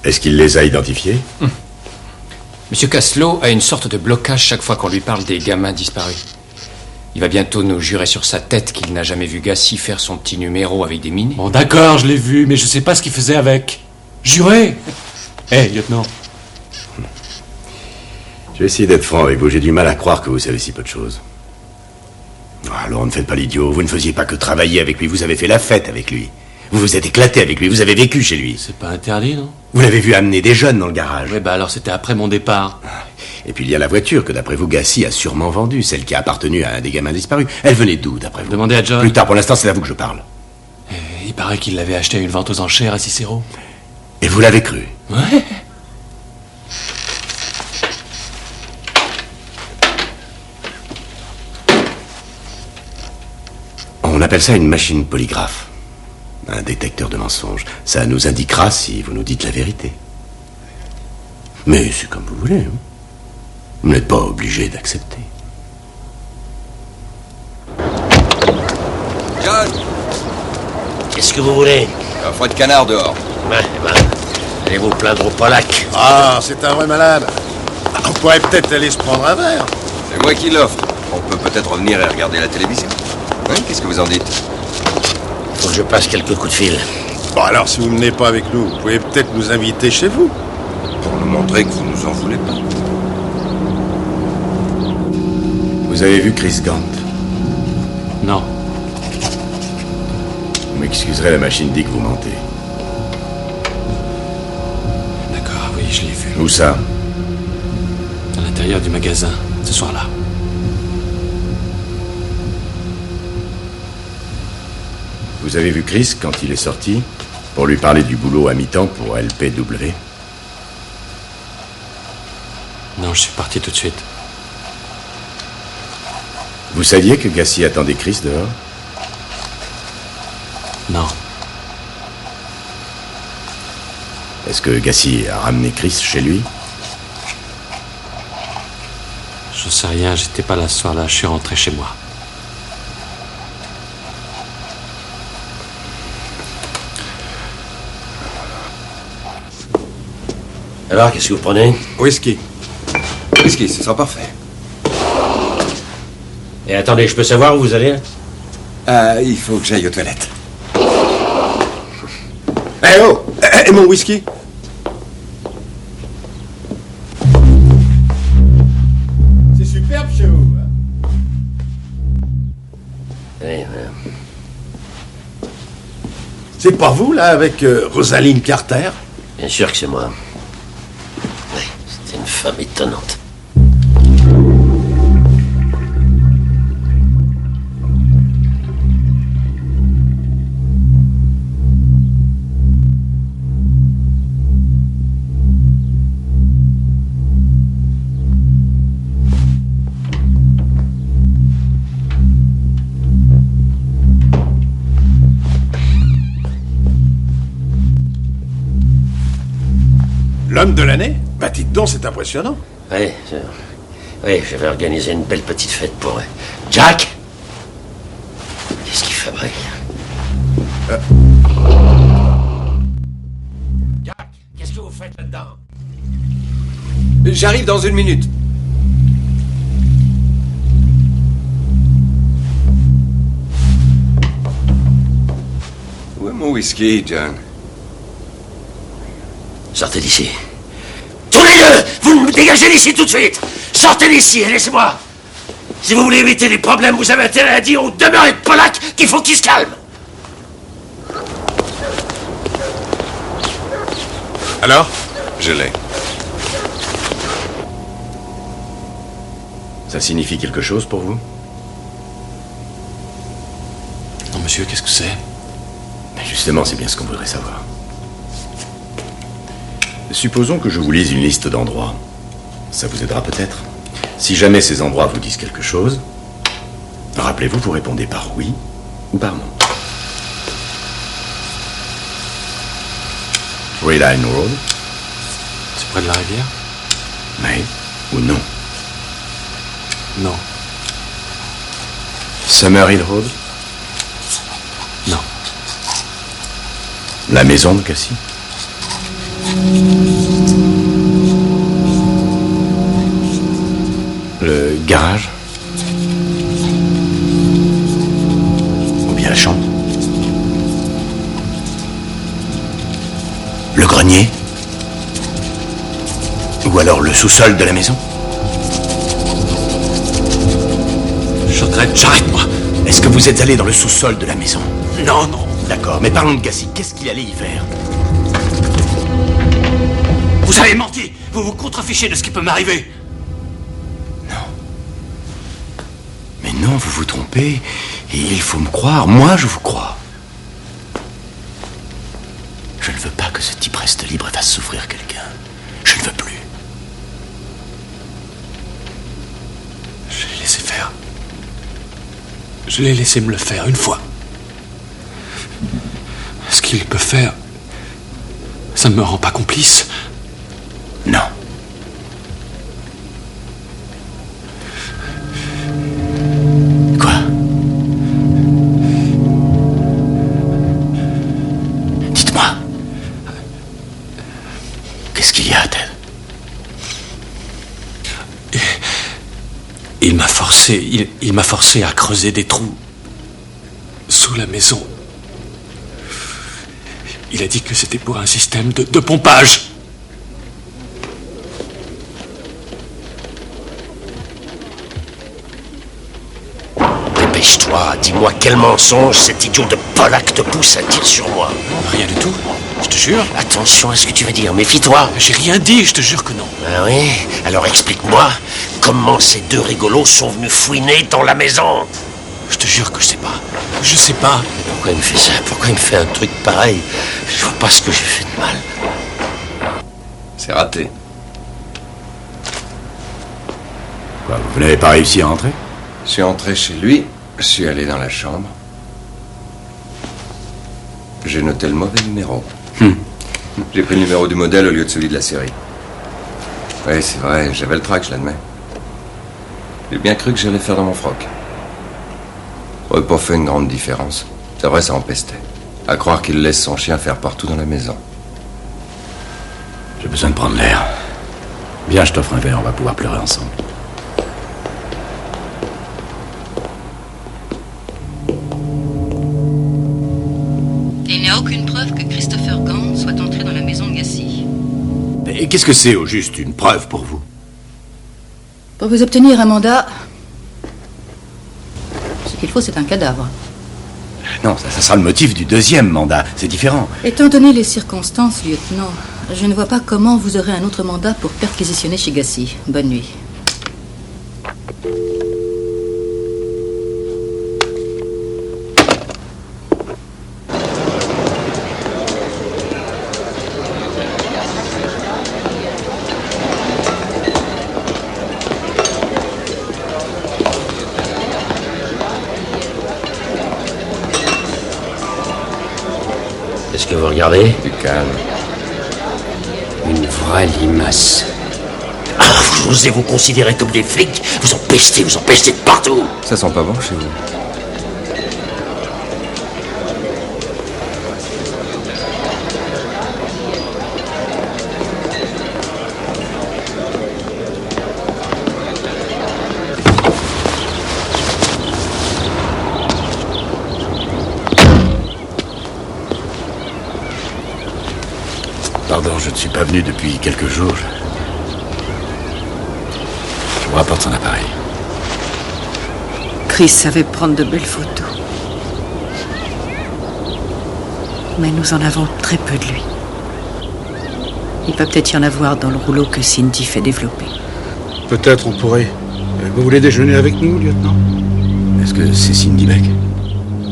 Speaker 6: Est-ce qu'il les a identifiés?
Speaker 9: Monsieur Caslo a une sorte de blocage chaque fois qu'on lui parle des gamins disparus. Il va bientôt nous jurer sur sa tête qu'il n'a jamais vu Gassi faire son petit numéro avec des minés.
Speaker 19: Bon, d'accord, je l'ai vu, mais je sais pas ce qu'il faisait avec. Juré! Hé, lieutenant.
Speaker 6: Je vais essayer d'être franc avec vous. J'ai du mal à croire que vous savez si peu de choses. Alors ne faites pas l'idiot, vous ne faisiez pas que travailler avec lui, vous avez fait la fête avec lui. Vous vous êtes éclaté avec lui, vous avez vécu chez lui.
Speaker 14: C'est pas interdit, non?
Speaker 6: Vous l'avez vu amener des jeunes dans le garage.
Speaker 14: Oui, bah alors c'était après mon départ.
Speaker 6: Et puis il y a la voiture que d'après vous Gassi a sûrement vendue, celle qui a appartenu à un des gamins disparus. Elle venait d'où d'après vous?
Speaker 14: Demandez à John.
Speaker 6: Plus tard, pour l'instant c'est à vous que je parle.
Speaker 14: Il paraît qu'il l'avait acheté à une vente aux enchères à Cicero.
Speaker 6: Et vous l'avez cru?
Speaker 14: Ouais.
Speaker 6: On appelle ça une machine polygraphe. Un détecteur de mensonges. Ça nous indiquera si vous nous dites la vérité. Mais c'est comme vous voulez. Hein. Vous n'êtes pas obligé d'accepter.
Speaker 2: John! Qu'est-ce que vous voulez?
Speaker 1: Un foie de canard dehors.
Speaker 2: Ouais, allez vous plaindre au Polac.
Speaker 16: Ah, c'est un vrai malade. On pourrait peut-être aller se prendre un verre.
Speaker 1: C'est moi qui l'offre. On peut peut-être revenir et regarder la télévision. Hein, qu'est-ce que vous en dites?
Speaker 2: Faut que je passe quelques coups de fil.
Speaker 16: Bon, alors, si vous venez pas avec nous, vous pouvez peut-être nous inviter chez vous.
Speaker 1: Pour nous montrer que vous nous en voulez pas.
Speaker 6: Vous avez vu Chris Gant?
Speaker 14: Non.
Speaker 6: Vous m'excuserez, la machine dit que vous mentez.
Speaker 14: D'accord, oui, je l'ai vu.
Speaker 6: Où ça?
Speaker 14: À l'intérieur du magasin, ce soir-là.
Speaker 6: Vous avez vu Chris quand il est sorti pour lui parler du boulot à mi-temps pour LPW?
Speaker 14: Non, je suis parti tout de suite.
Speaker 6: Vous saviez que Gassi attendait Chris dehors?
Speaker 14: Non.
Speaker 6: Est-ce que Gassi a ramené Chris chez lui?
Speaker 14: Je sais rien, j'étais pas là ce soir-là, je suis rentré chez moi.
Speaker 2: Alors, qu'est-ce que vous prenez?
Speaker 16: Whisky.
Speaker 1: Whisky, ce sera parfait.
Speaker 2: Et attendez, je peux savoir où vous allez?
Speaker 1: Il faut que j'aille aux toilettes.
Speaker 16: Eh oh! Et mon whisky? C'est superbe chez vous. C'est pas vous, là, avec Rosaline Carter?
Speaker 2: Bien sûr que c'est moi. Oui, c'est une femme étonnante.
Speaker 16: L'homme de l'année? Bah dites donc, c'est impressionnant.
Speaker 2: Oui, j'avais organisé une belle petite fête pour Jack. Qu'est-ce qu'il fabrique? Jack, qu'est-ce que vous faites là-dedans?
Speaker 10: J'arrive dans une minute.
Speaker 1: Où est mon whisky, John?
Speaker 2: Sortez d'ici. Tous les deux, vous me dégagez d'ici tout de suite. Sortez d'ici et laissez-moi. Si vous voulez éviter les problèmes, vous avez intérêt à dire aux demeurés de Polac qu'il faut qu'ils se calment.
Speaker 16: Alors?
Speaker 1: Je l'ai.
Speaker 6: Ça signifie quelque chose pour vous?
Speaker 14: Non, monsieur, qu'est-ce que c'est?
Speaker 6: Mais justement, c'est bien ce qu'on voudrait savoir. Supposons que je vous lise une liste d'endroits. Ça vous aidera peut-être. Si jamais ces endroits vous disent quelque chose, rappelez-vous, vous répondez par oui ou par non. Line Road.
Speaker 14: C'est près de la rivière?
Speaker 6: Oui ou non?
Speaker 14: Non.
Speaker 6: Summerhill Road?
Speaker 14: Non.
Speaker 6: La maison de Cassie? Le garage? Ou bien la chambre? Le grenier? Ou alors le sous-sol de la maison?
Speaker 14: Je regrette, j'arrête, moi.
Speaker 6: Est-ce que vous êtes allé dans le sous-sol de la maison?
Speaker 14: Non, non.
Speaker 6: D'accord, mais parlons de Gassi. Qu'est-ce qu'il allait y faire?
Speaker 14: Vous avez menti. Vous vous contrefichez de ce qui peut m'arriver.
Speaker 6: Mais non, vous vous trompez. Et il faut me croire. Moi, je vous crois. Je ne veux pas que ce type reste libre et fasse souffrir quelqu'un. Je ne veux plus.
Speaker 14: Je l'ai laissé faire. Je l'ai laissé me le faire une fois. Ce qu'il peut faire, ça ne me rend pas complice.
Speaker 6: Non. Quoi? Dites-moi. Qu'est-ce qu'il y a, Ted?
Speaker 14: Il m'a forcé, il m'a forcé à creuser des trous sous la maison. Il a dit que c'était pour un système de pompage.
Speaker 2: Dépêche-toi, dis-moi quel mensonge cet idiot de Pollack te pousse à dire sur moi.
Speaker 14: Rien du tout, je te jure.
Speaker 2: Attention à ce que tu vas dire, méfie-toi.
Speaker 14: J'ai rien dit, je te jure que non.
Speaker 2: Ah oui? Alors explique-moi comment ces deux rigolos sont venus fouiner dans la maison.
Speaker 14: Je te jure que je sais pas. Je sais pas.
Speaker 2: Mais pourquoi il me fait ça? Pourquoi il me fait un truc pareil? Je vois pas ce que j'ai fait de mal.
Speaker 10: C'est raté.
Speaker 6: Quoi, vous n'avez pas réussi à entrer?
Speaker 10: Je suis entré chez lui, je suis allé dans la chambre. J'ai noté le mauvais numéro. J'ai pris le numéro du modèle au lieu de celui de la série. Oui, c'est vrai, j'avais le trac, je l'admets. J'ai bien cru que j'allais faire dans mon froc. Ça aurait pas fait une grande différence. C'est vrai, ça empestait. À croire qu'il laisse son chien faire partout dans la maison.
Speaker 6: J'ai besoin de prendre l'air. Viens, je t'offre un verre, on va pouvoir pleurer ensemble.
Speaker 8: Il n'y a aucune preuve que Christopher Gant soit entré dans la maison de Gassi.
Speaker 6: Et qu'est-ce que c'est, au juste, une preuve pour vous?
Speaker 8: Pour vous obtenir un mandat, ce qu'il faut, c'est un cadavre.
Speaker 6: Non, ça sera le motif du deuxième mandat. C'est différent.
Speaker 8: Étant donné les circonstances, lieutenant, je ne vois pas comment vous aurez un autre mandat pour perquisitionner chez Gassi. Bonne nuit.
Speaker 2: Qu'est-ce que vous regardez?
Speaker 10: Du calme.
Speaker 2: Une vraie limace. Ah, vous osez vous considérer comme des flics? Vous en pestez de partout.
Speaker 10: Ça sent pas bon chez vous.
Speaker 6: Pardon, je ne suis pas venu depuis quelques jours. Je vous rapporte son appareil.
Speaker 15: Chris savait prendre de belles photos. Mais nous en avons très peu de lui. Il va peut-être y en avoir dans le rouleau que Cindy fait développer.
Speaker 11: Peut-être on pourrait. Vous voulez déjeuner avec nous, lieutenant?
Speaker 6: Est-ce que c'est Cindy Beck?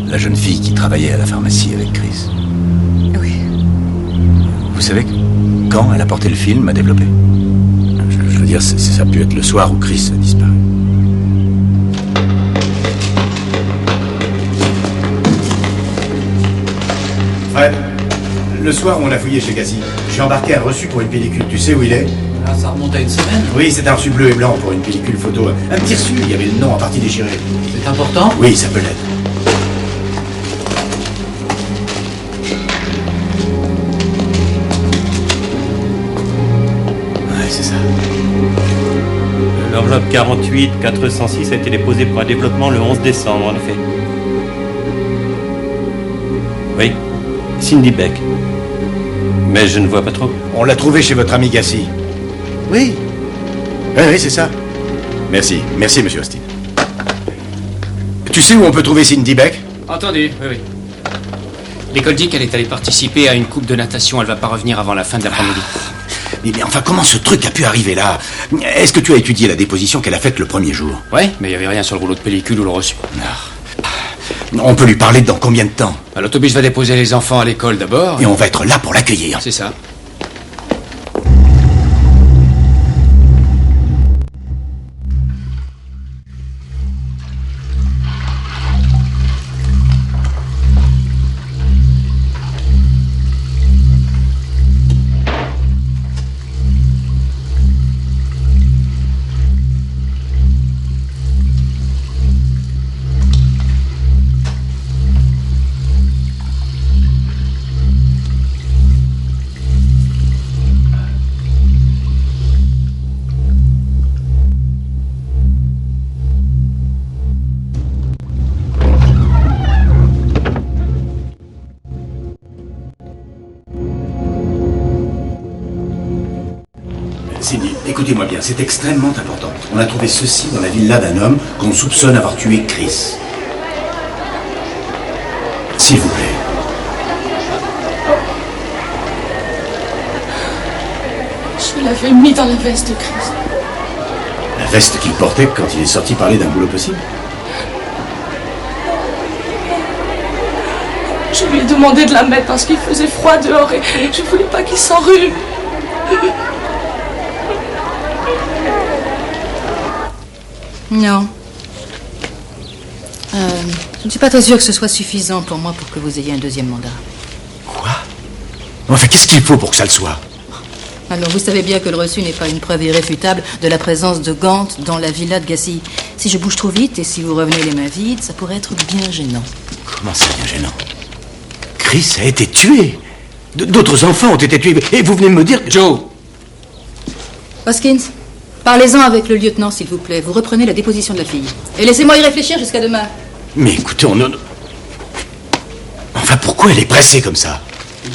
Speaker 6: La jeune fille qui travaillait à la pharmacie avec Chris?
Speaker 15: Oui.
Speaker 6: Vous savez quand elle a porté le film à développer? Je veux dire, ça a pu être le soir où Chris a disparu. Fred, le soir où on a fouillé chez Gassi, j'ai embarqué un reçu pour une pellicule. Tu sais où il est?
Speaker 3: Ah, ça remonte à une semaine?
Speaker 6: Oui, c'est un reçu bleu et blanc pour une pellicule photo. Un petit reçu, il y avait le nom en partie déchiré.
Speaker 3: C'est important?
Speaker 6: Oui, ça peut l'être. Ouais, c'est ça.
Speaker 7: L'enveloppe 48-406 a été déposée pour un développement le 11 décembre, en effet. Oui, Cindy Beck. Mais je ne vois pas trop.
Speaker 6: On l'a trouvé chez votre ami Gassi. Oui. Oui, c'est ça. Merci, monsieur Austin. Tu sais où on peut trouver Cindy Beck?
Speaker 9: Entendu, oui. L'école dit qu'elle est allée participer à une coupe de natation. Elle va pas revenir avant la fin de l'après-midi.
Speaker 6: Mais enfin, comment ce truc a pu arriver là? Est-ce que tu as étudié la déposition qu'elle a faite le premier jour?
Speaker 9: Ouais, mais il n'y avait rien sur le rouleau de pellicule ou le reçu.
Speaker 6: On peut lui parler dans combien de temps?
Speaker 9: L'autobus va déposer les enfants à l'école d'abord.
Speaker 6: Et on va être là pour l'accueillir.
Speaker 9: C'est ça.
Speaker 6: Cindy, écoutez-moi bien, c'est extrêmement important. On a trouvé ceci dans la villa d'un homme qu'on soupçonne avoir tué Chris. S'il vous plaît.
Speaker 5: Je l'avais mis dans la veste de Chris.
Speaker 6: La veste qu'il portait quand il est sorti parler d'un boulot possible?
Speaker 5: Je lui ai demandé de la mettre parce qu'il faisait froid dehors et je voulais pas qu'il s'enrhume.
Speaker 8: Non. Je ne suis pas très sûre que ce soit suffisant pour moi pour que vous ayez un deuxième mandat.
Speaker 6: Enfin, qu'est-ce qu'il faut pour que ça le soit?
Speaker 8: Alors, vous savez bien que le reçu n'est pas une preuve irréfutable de la présence de Gant dans la villa de Gacy. Si je bouge trop vite et si vous revenez les mains vides, ça pourrait être bien gênant.
Speaker 6: Comment ça, bien gênant? Chris a été tué. D'autres enfants ont été tués. Et vous venez de me dire que...
Speaker 9: Joe!
Speaker 8: Hoskins, parlez-en avec le lieutenant, s'il vous plaît. Vous reprenez la déposition de la fille. Et laissez-moi y réfléchir jusqu'à demain.
Speaker 6: Mais écoutez, Enfin, pourquoi elle est pressée comme ça?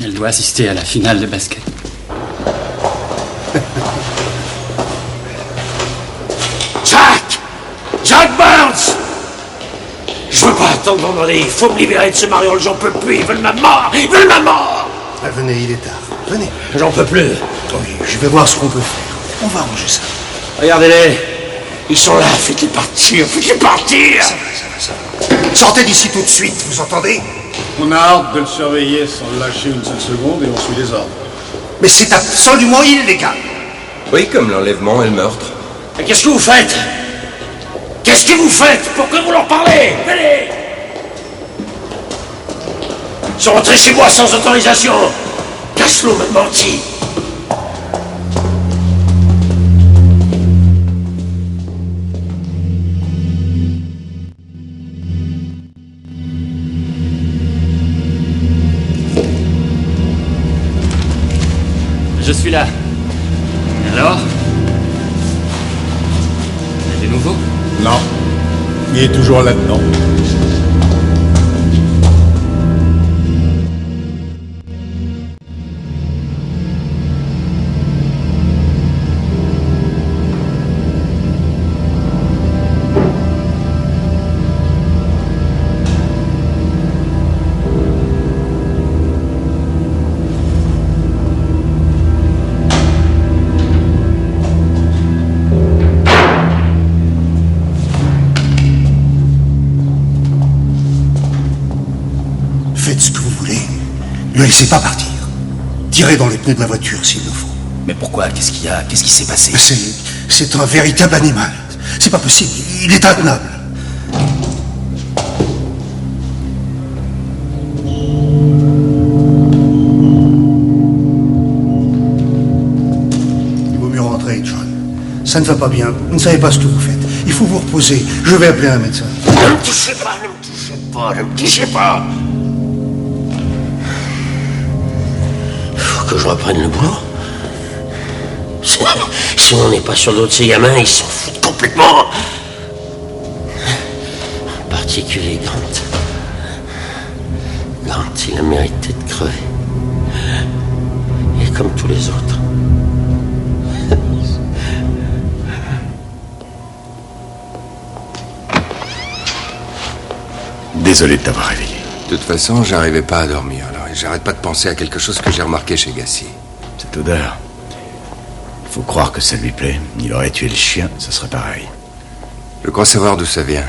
Speaker 3: Elle doit assister à la finale de basket.
Speaker 2: Jack Burns! Je veux pas attendre vendredi. Il faut me libérer de ce mariole. J'en peux plus. Ils veulent ma mort. Ils veulent ma mort.
Speaker 12: Ah, venez, il est tard. Venez.
Speaker 2: J'en peux plus.
Speaker 12: Oui, je vais voir ce qu'on peut faire. On va arranger ça.
Speaker 2: Regardez-les. Ils sont là. Faites-les partir. Faites-les partir.
Speaker 12: Ça va. Sortez d'ici tout de suite, vous entendez?
Speaker 11: On a hâte de le surveiller sans le lâcher une seule seconde et on suit les ordres.
Speaker 12: Mais c'est absolument illégal.
Speaker 10: Oui, comme l'enlèvement et le meurtre.
Speaker 2: Mais qu'est-ce que vous faites? Qu'est-ce que vous faites? Pourquoi vous leur parlez? Allez! Ils sont rentrés chez moi sans autorisation. Caslow m'a menti.
Speaker 3: Je suis là. Alors? Des nouveaux?
Speaker 11: Non. Il est toujours là-dedans.
Speaker 12: Faites ce que vous voulez. Ne laissez pas partir. Tirez dans les pneus de la voiture s'il le faut.
Speaker 6: Mais pourquoi? Qu'est-ce qu'il y a? Qu'est-ce qui s'est passé?
Speaker 12: C'est un véritable animal. C'est pas possible. Il est intenable. Il vaut mieux rentrer, John. Ça ne va pas bien. Vous ne savez pas ce que vous faites. Il faut vous reposer. Je vais appeler un médecin.
Speaker 2: Ne me touchez pas, ne me touchez pas, ne me touchez pas. Faut que je reprenne le boulot. Si on n'est pas sur le dos de ces gamins, ils s'en foutent complètement. En particulier Grant. Grant, il a mérité de crever. Et comme tous les autres.
Speaker 6: Désolé de t'avoir réveillé.
Speaker 10: De toute façon, j'arrivais pas à dormir, alors j'arrête pas de penser à quelque chose que j'ai remarqué chez Gassi.
Speaker 6: Cette odeur. Faut croire que ça lui plaît. Il aurait tué le chien, ça serait pareil.
Speaker 10: Je crois savoir d'où ça vient.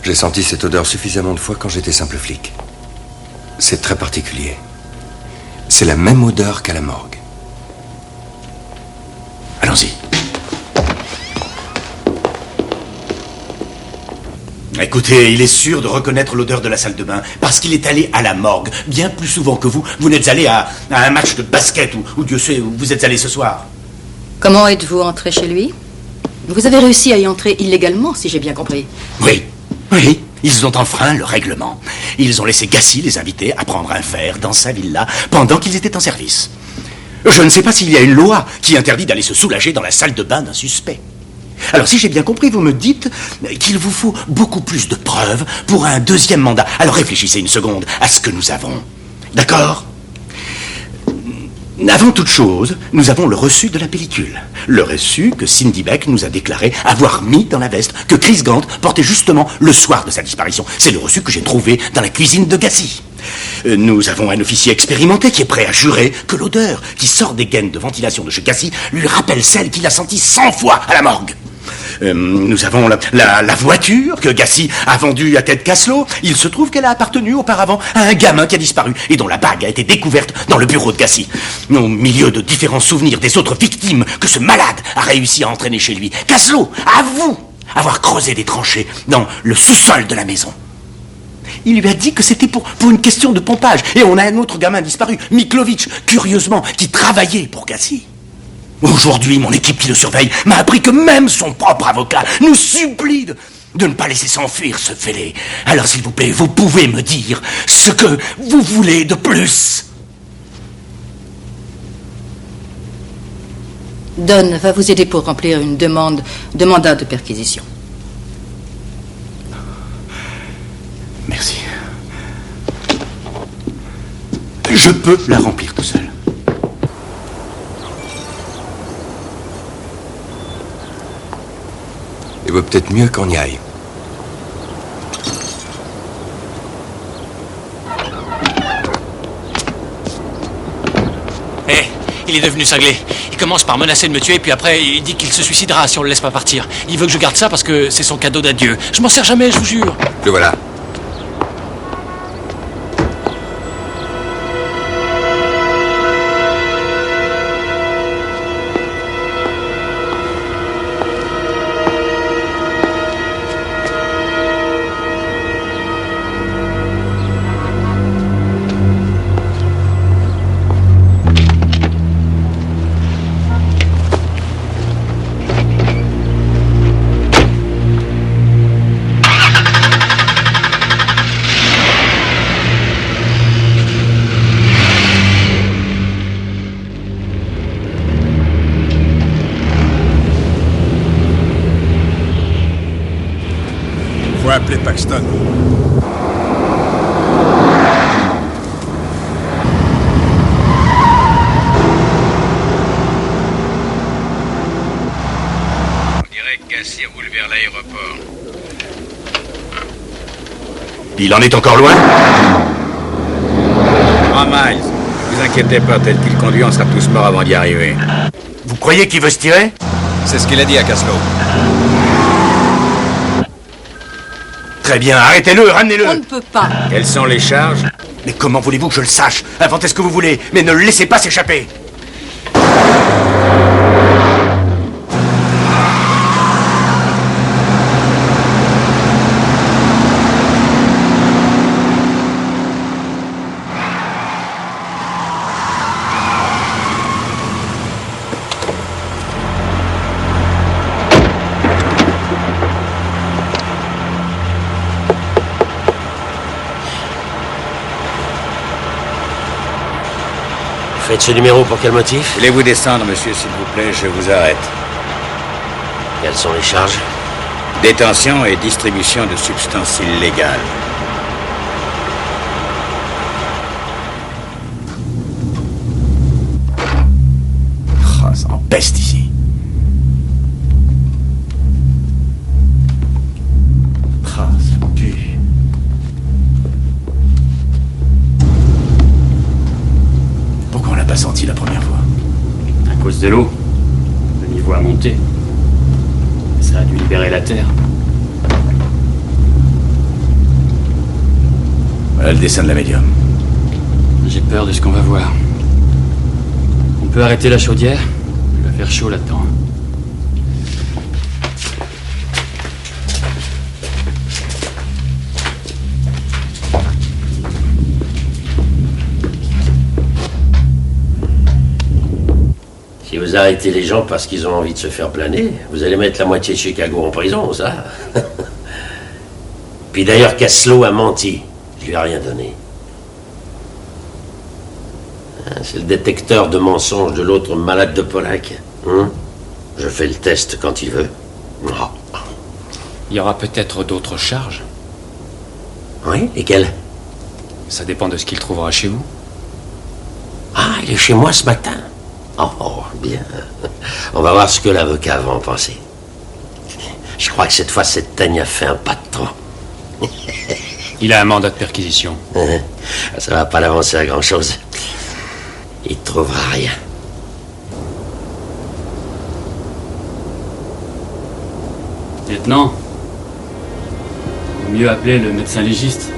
Speaker 10: J'ai senti cette odeur suffisamment de fois quand j'étais simple flic. C'est très particulier. C'est la même odeur qu'à la morgue.
Speaker 6: Allons-y. Écoutez, il est sûr de reconnaître l'odeur de la salle de bain parce qu'il est allé à la morgue bien plus souvent que vous. Vous n'êtes allé à un match de basket ou Dieu sait où vous êtes allé ce soir.
Speaker 8: Comment êtes-vous entré chez lui? Vous avez réussi à y entrer illégalement, si j'ai bien compris.
Speaker 6: Oui, oui. Ils ont enfreint le règlement. Ils ont laissé Gassi les inviter à prendre un verre dans sa villa pendant qu'ils étaient en service. Je ne sais pas s'il y a une loi qui interdit d'aller se soulager dans la salle de bain d'un suspect. Alors, si j'ai bien compris, vous me dites qu'il vous faut beaucoup plus de preuves pour un deuxième mandat. Alors, réfléchissez une seconde à ce que nous avons. D'accord ? Avant toute chose, nous avons le reçu de la pellicule. Le reçu que Cindy Beck nous a déclaré avoir mis dans la veste que Chris Gant portait justement le soir de sa disparition. C'est le reçu que j'ai trouvé dans la cuisine de Gassi. Nous avons un officier expérimenté qui est prêt à jurer que l'odeur qui sort des gaines de ventilation de chez Gassi lui rappelle celle qu'il a sentie 100 fois à la morgue. Nous avons la voiture que Gassi a vendue à Ted Caslow. Il se trouve qu'elle a appartenu auparavant à un gamin qui a disparu et dont la bague a été découverte dans le bureau de Gassi. Au milieu de différents souvenirs des autres victimes que ce malade a réussi à entraîner chez lui, Caslow avoue avoir creusé des tranchées dans le sous-sol de la maison. Il lui a dit que c'était pour une question de pompage. Et on a un autre gamin disparu, Miklovic, curieusement, qui travaillait pour Gassi. Aujourd'hui, mon équipe qui le surveille m'a appris que même son propre avocat nous supplie de ne pas laisser s'enfuir ce fêlé. Alors, s'il vous plaît, vous pouvez me dire ce que vous voulez de plus.
Speaker 8: Don va vous aider pour remplir une demande de mandat de perquisition.
Speaker 6: Merci. Je peux la remplir tout seul.
Speaker 10: Il vaut peut-être mieux qu'on y aille.
Speaker 9: Il est devenu cinglé. Il commence par menacer de me tuer, puis après, il dit qu'il se suicidera si on le laisse pas partir. Il veut que je garde ça parce que c'est son cadeau d'adieu. Je m'en sers jamais, je vous jure.
Speaker 10: Le voilà.
Speaker 16: Faut appeler Paxton.
Speaker 18: On dirait que Gassi roule vers l'aéroport.
Speaker 6: Il en est encore loin ?
Speaker 18: 3 miles. Ne vous inquiétez pas, tel qu'il conduit, on sera tous morts avant d'y arriver.
Speaker 6: Vous croyez qu'il veut se tirer ?
Speaker 10: C'est ce qu'il a dit à Caslow.
Speaker 6: Très bien, arrêtez-le, ramenez-le.
Speaker 8: On ne peut pas.
Speaker 18: Quelles sont les charges ?
Speaker 6: Mais comment voulez-vous que je le sache ? Inventez ce que vous voulez, mais ne le laissez pas s'échapper.
Speaker 2: Faites ce numéro pour quel motif?
Speaker 18: Voulez-vous descendre, monsieur, s'il vous plaît, je vous arrête.
Speaker 2: Quelles sont les charges?
Speaker 18: Détention et distribution de substances illégales.
Speaker 6: Oh, ça empeste ici. Ah, ça pue.
Speaker 3: cause de l'eau. Le niveau a monté. Ça a dû libérer la terre.
Speaker 18: Voilà le dessin de la médium.
Speaker 3: J'ai peur de ce qu'on va voir. On peut arrêter la chaudière. Il va faire chaud là-dedans.
Speaker 2: Si vous arrêtez les gens parce qu'ils ont envie de se faire planer, vous allez mettre la moitié de Chicago en prison, ça. Puis d'ailleurs, Caslow a menti. Je lui ai rien donné. C'est le détecteur de mensonges de l'autre malade de Pollack. Je fais le test quand il veut.
Speaker 3: Il y aura peut-être d'autres charges.
Speaker 2: Oui, lesquelles?
Speaker 3: Ça dépend de ce qu'il trouvera chez vous.
Speaker 2: Ah, il est chez moi ce matin. Oh, bien. On va voir ce que l'avocat va en penser. Je crois que cette fois, cette teigne a fait un pas de trop.
Speaker 3: Il a un mandat de perquisition.
Speaker 2: Ça va pas l'avancer à grand-chose. Il ne trouvera rien.
Speaker 3: Lieutenant, vaut mieux appeler le médecin légiste.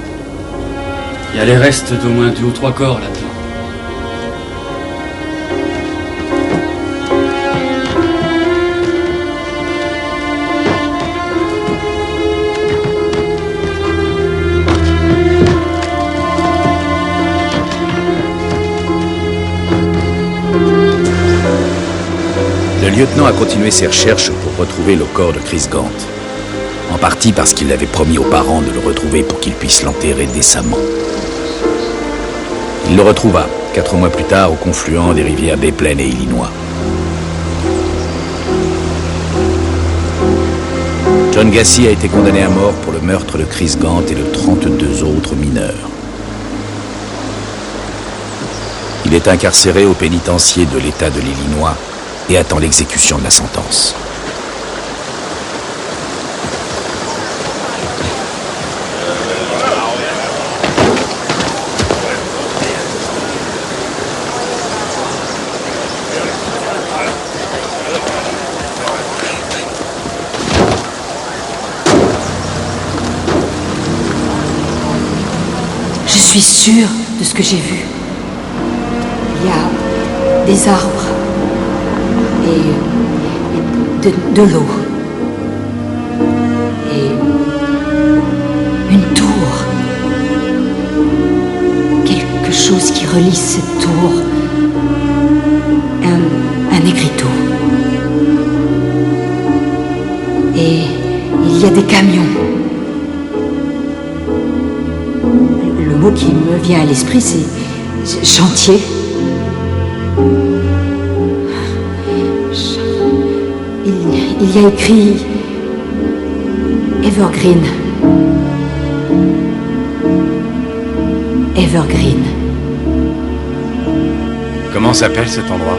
Speaker 3: Il y a les restes d'au moins 2 ou 3 corps là-dedans.
Speaker 18: Le lieutenant a continué ses recherches pour retrouver le corps de Chris Gant. En partie parce qu'il avait promis aux parents de le retrouver pour qu'ils puissent l'enterrer décemment. Il le retrouva 4 mois plus tard au confluent des rivières Des Plaines et Illinois. John Gacy a été condamné à mort pour le meurtre de Chris Gant et de 32 autres mineurs. Il est incarcéré au pénitencier de l'État de l'Illinois et attend l'exécution de la sentence.
Speaker 15: Je suis sûre de ce que j'ai vu. Il y a des arbres et de l'eau. Et une tour. Quelque chose qui relie cette tour. Un écriteau. Et il y a des camions. Le mot qui me vient à l'esprit, c'est chantier. Il y a écrit Evergreen. Evergreen.
Speaker 3: Comment s'appelle cet endroit?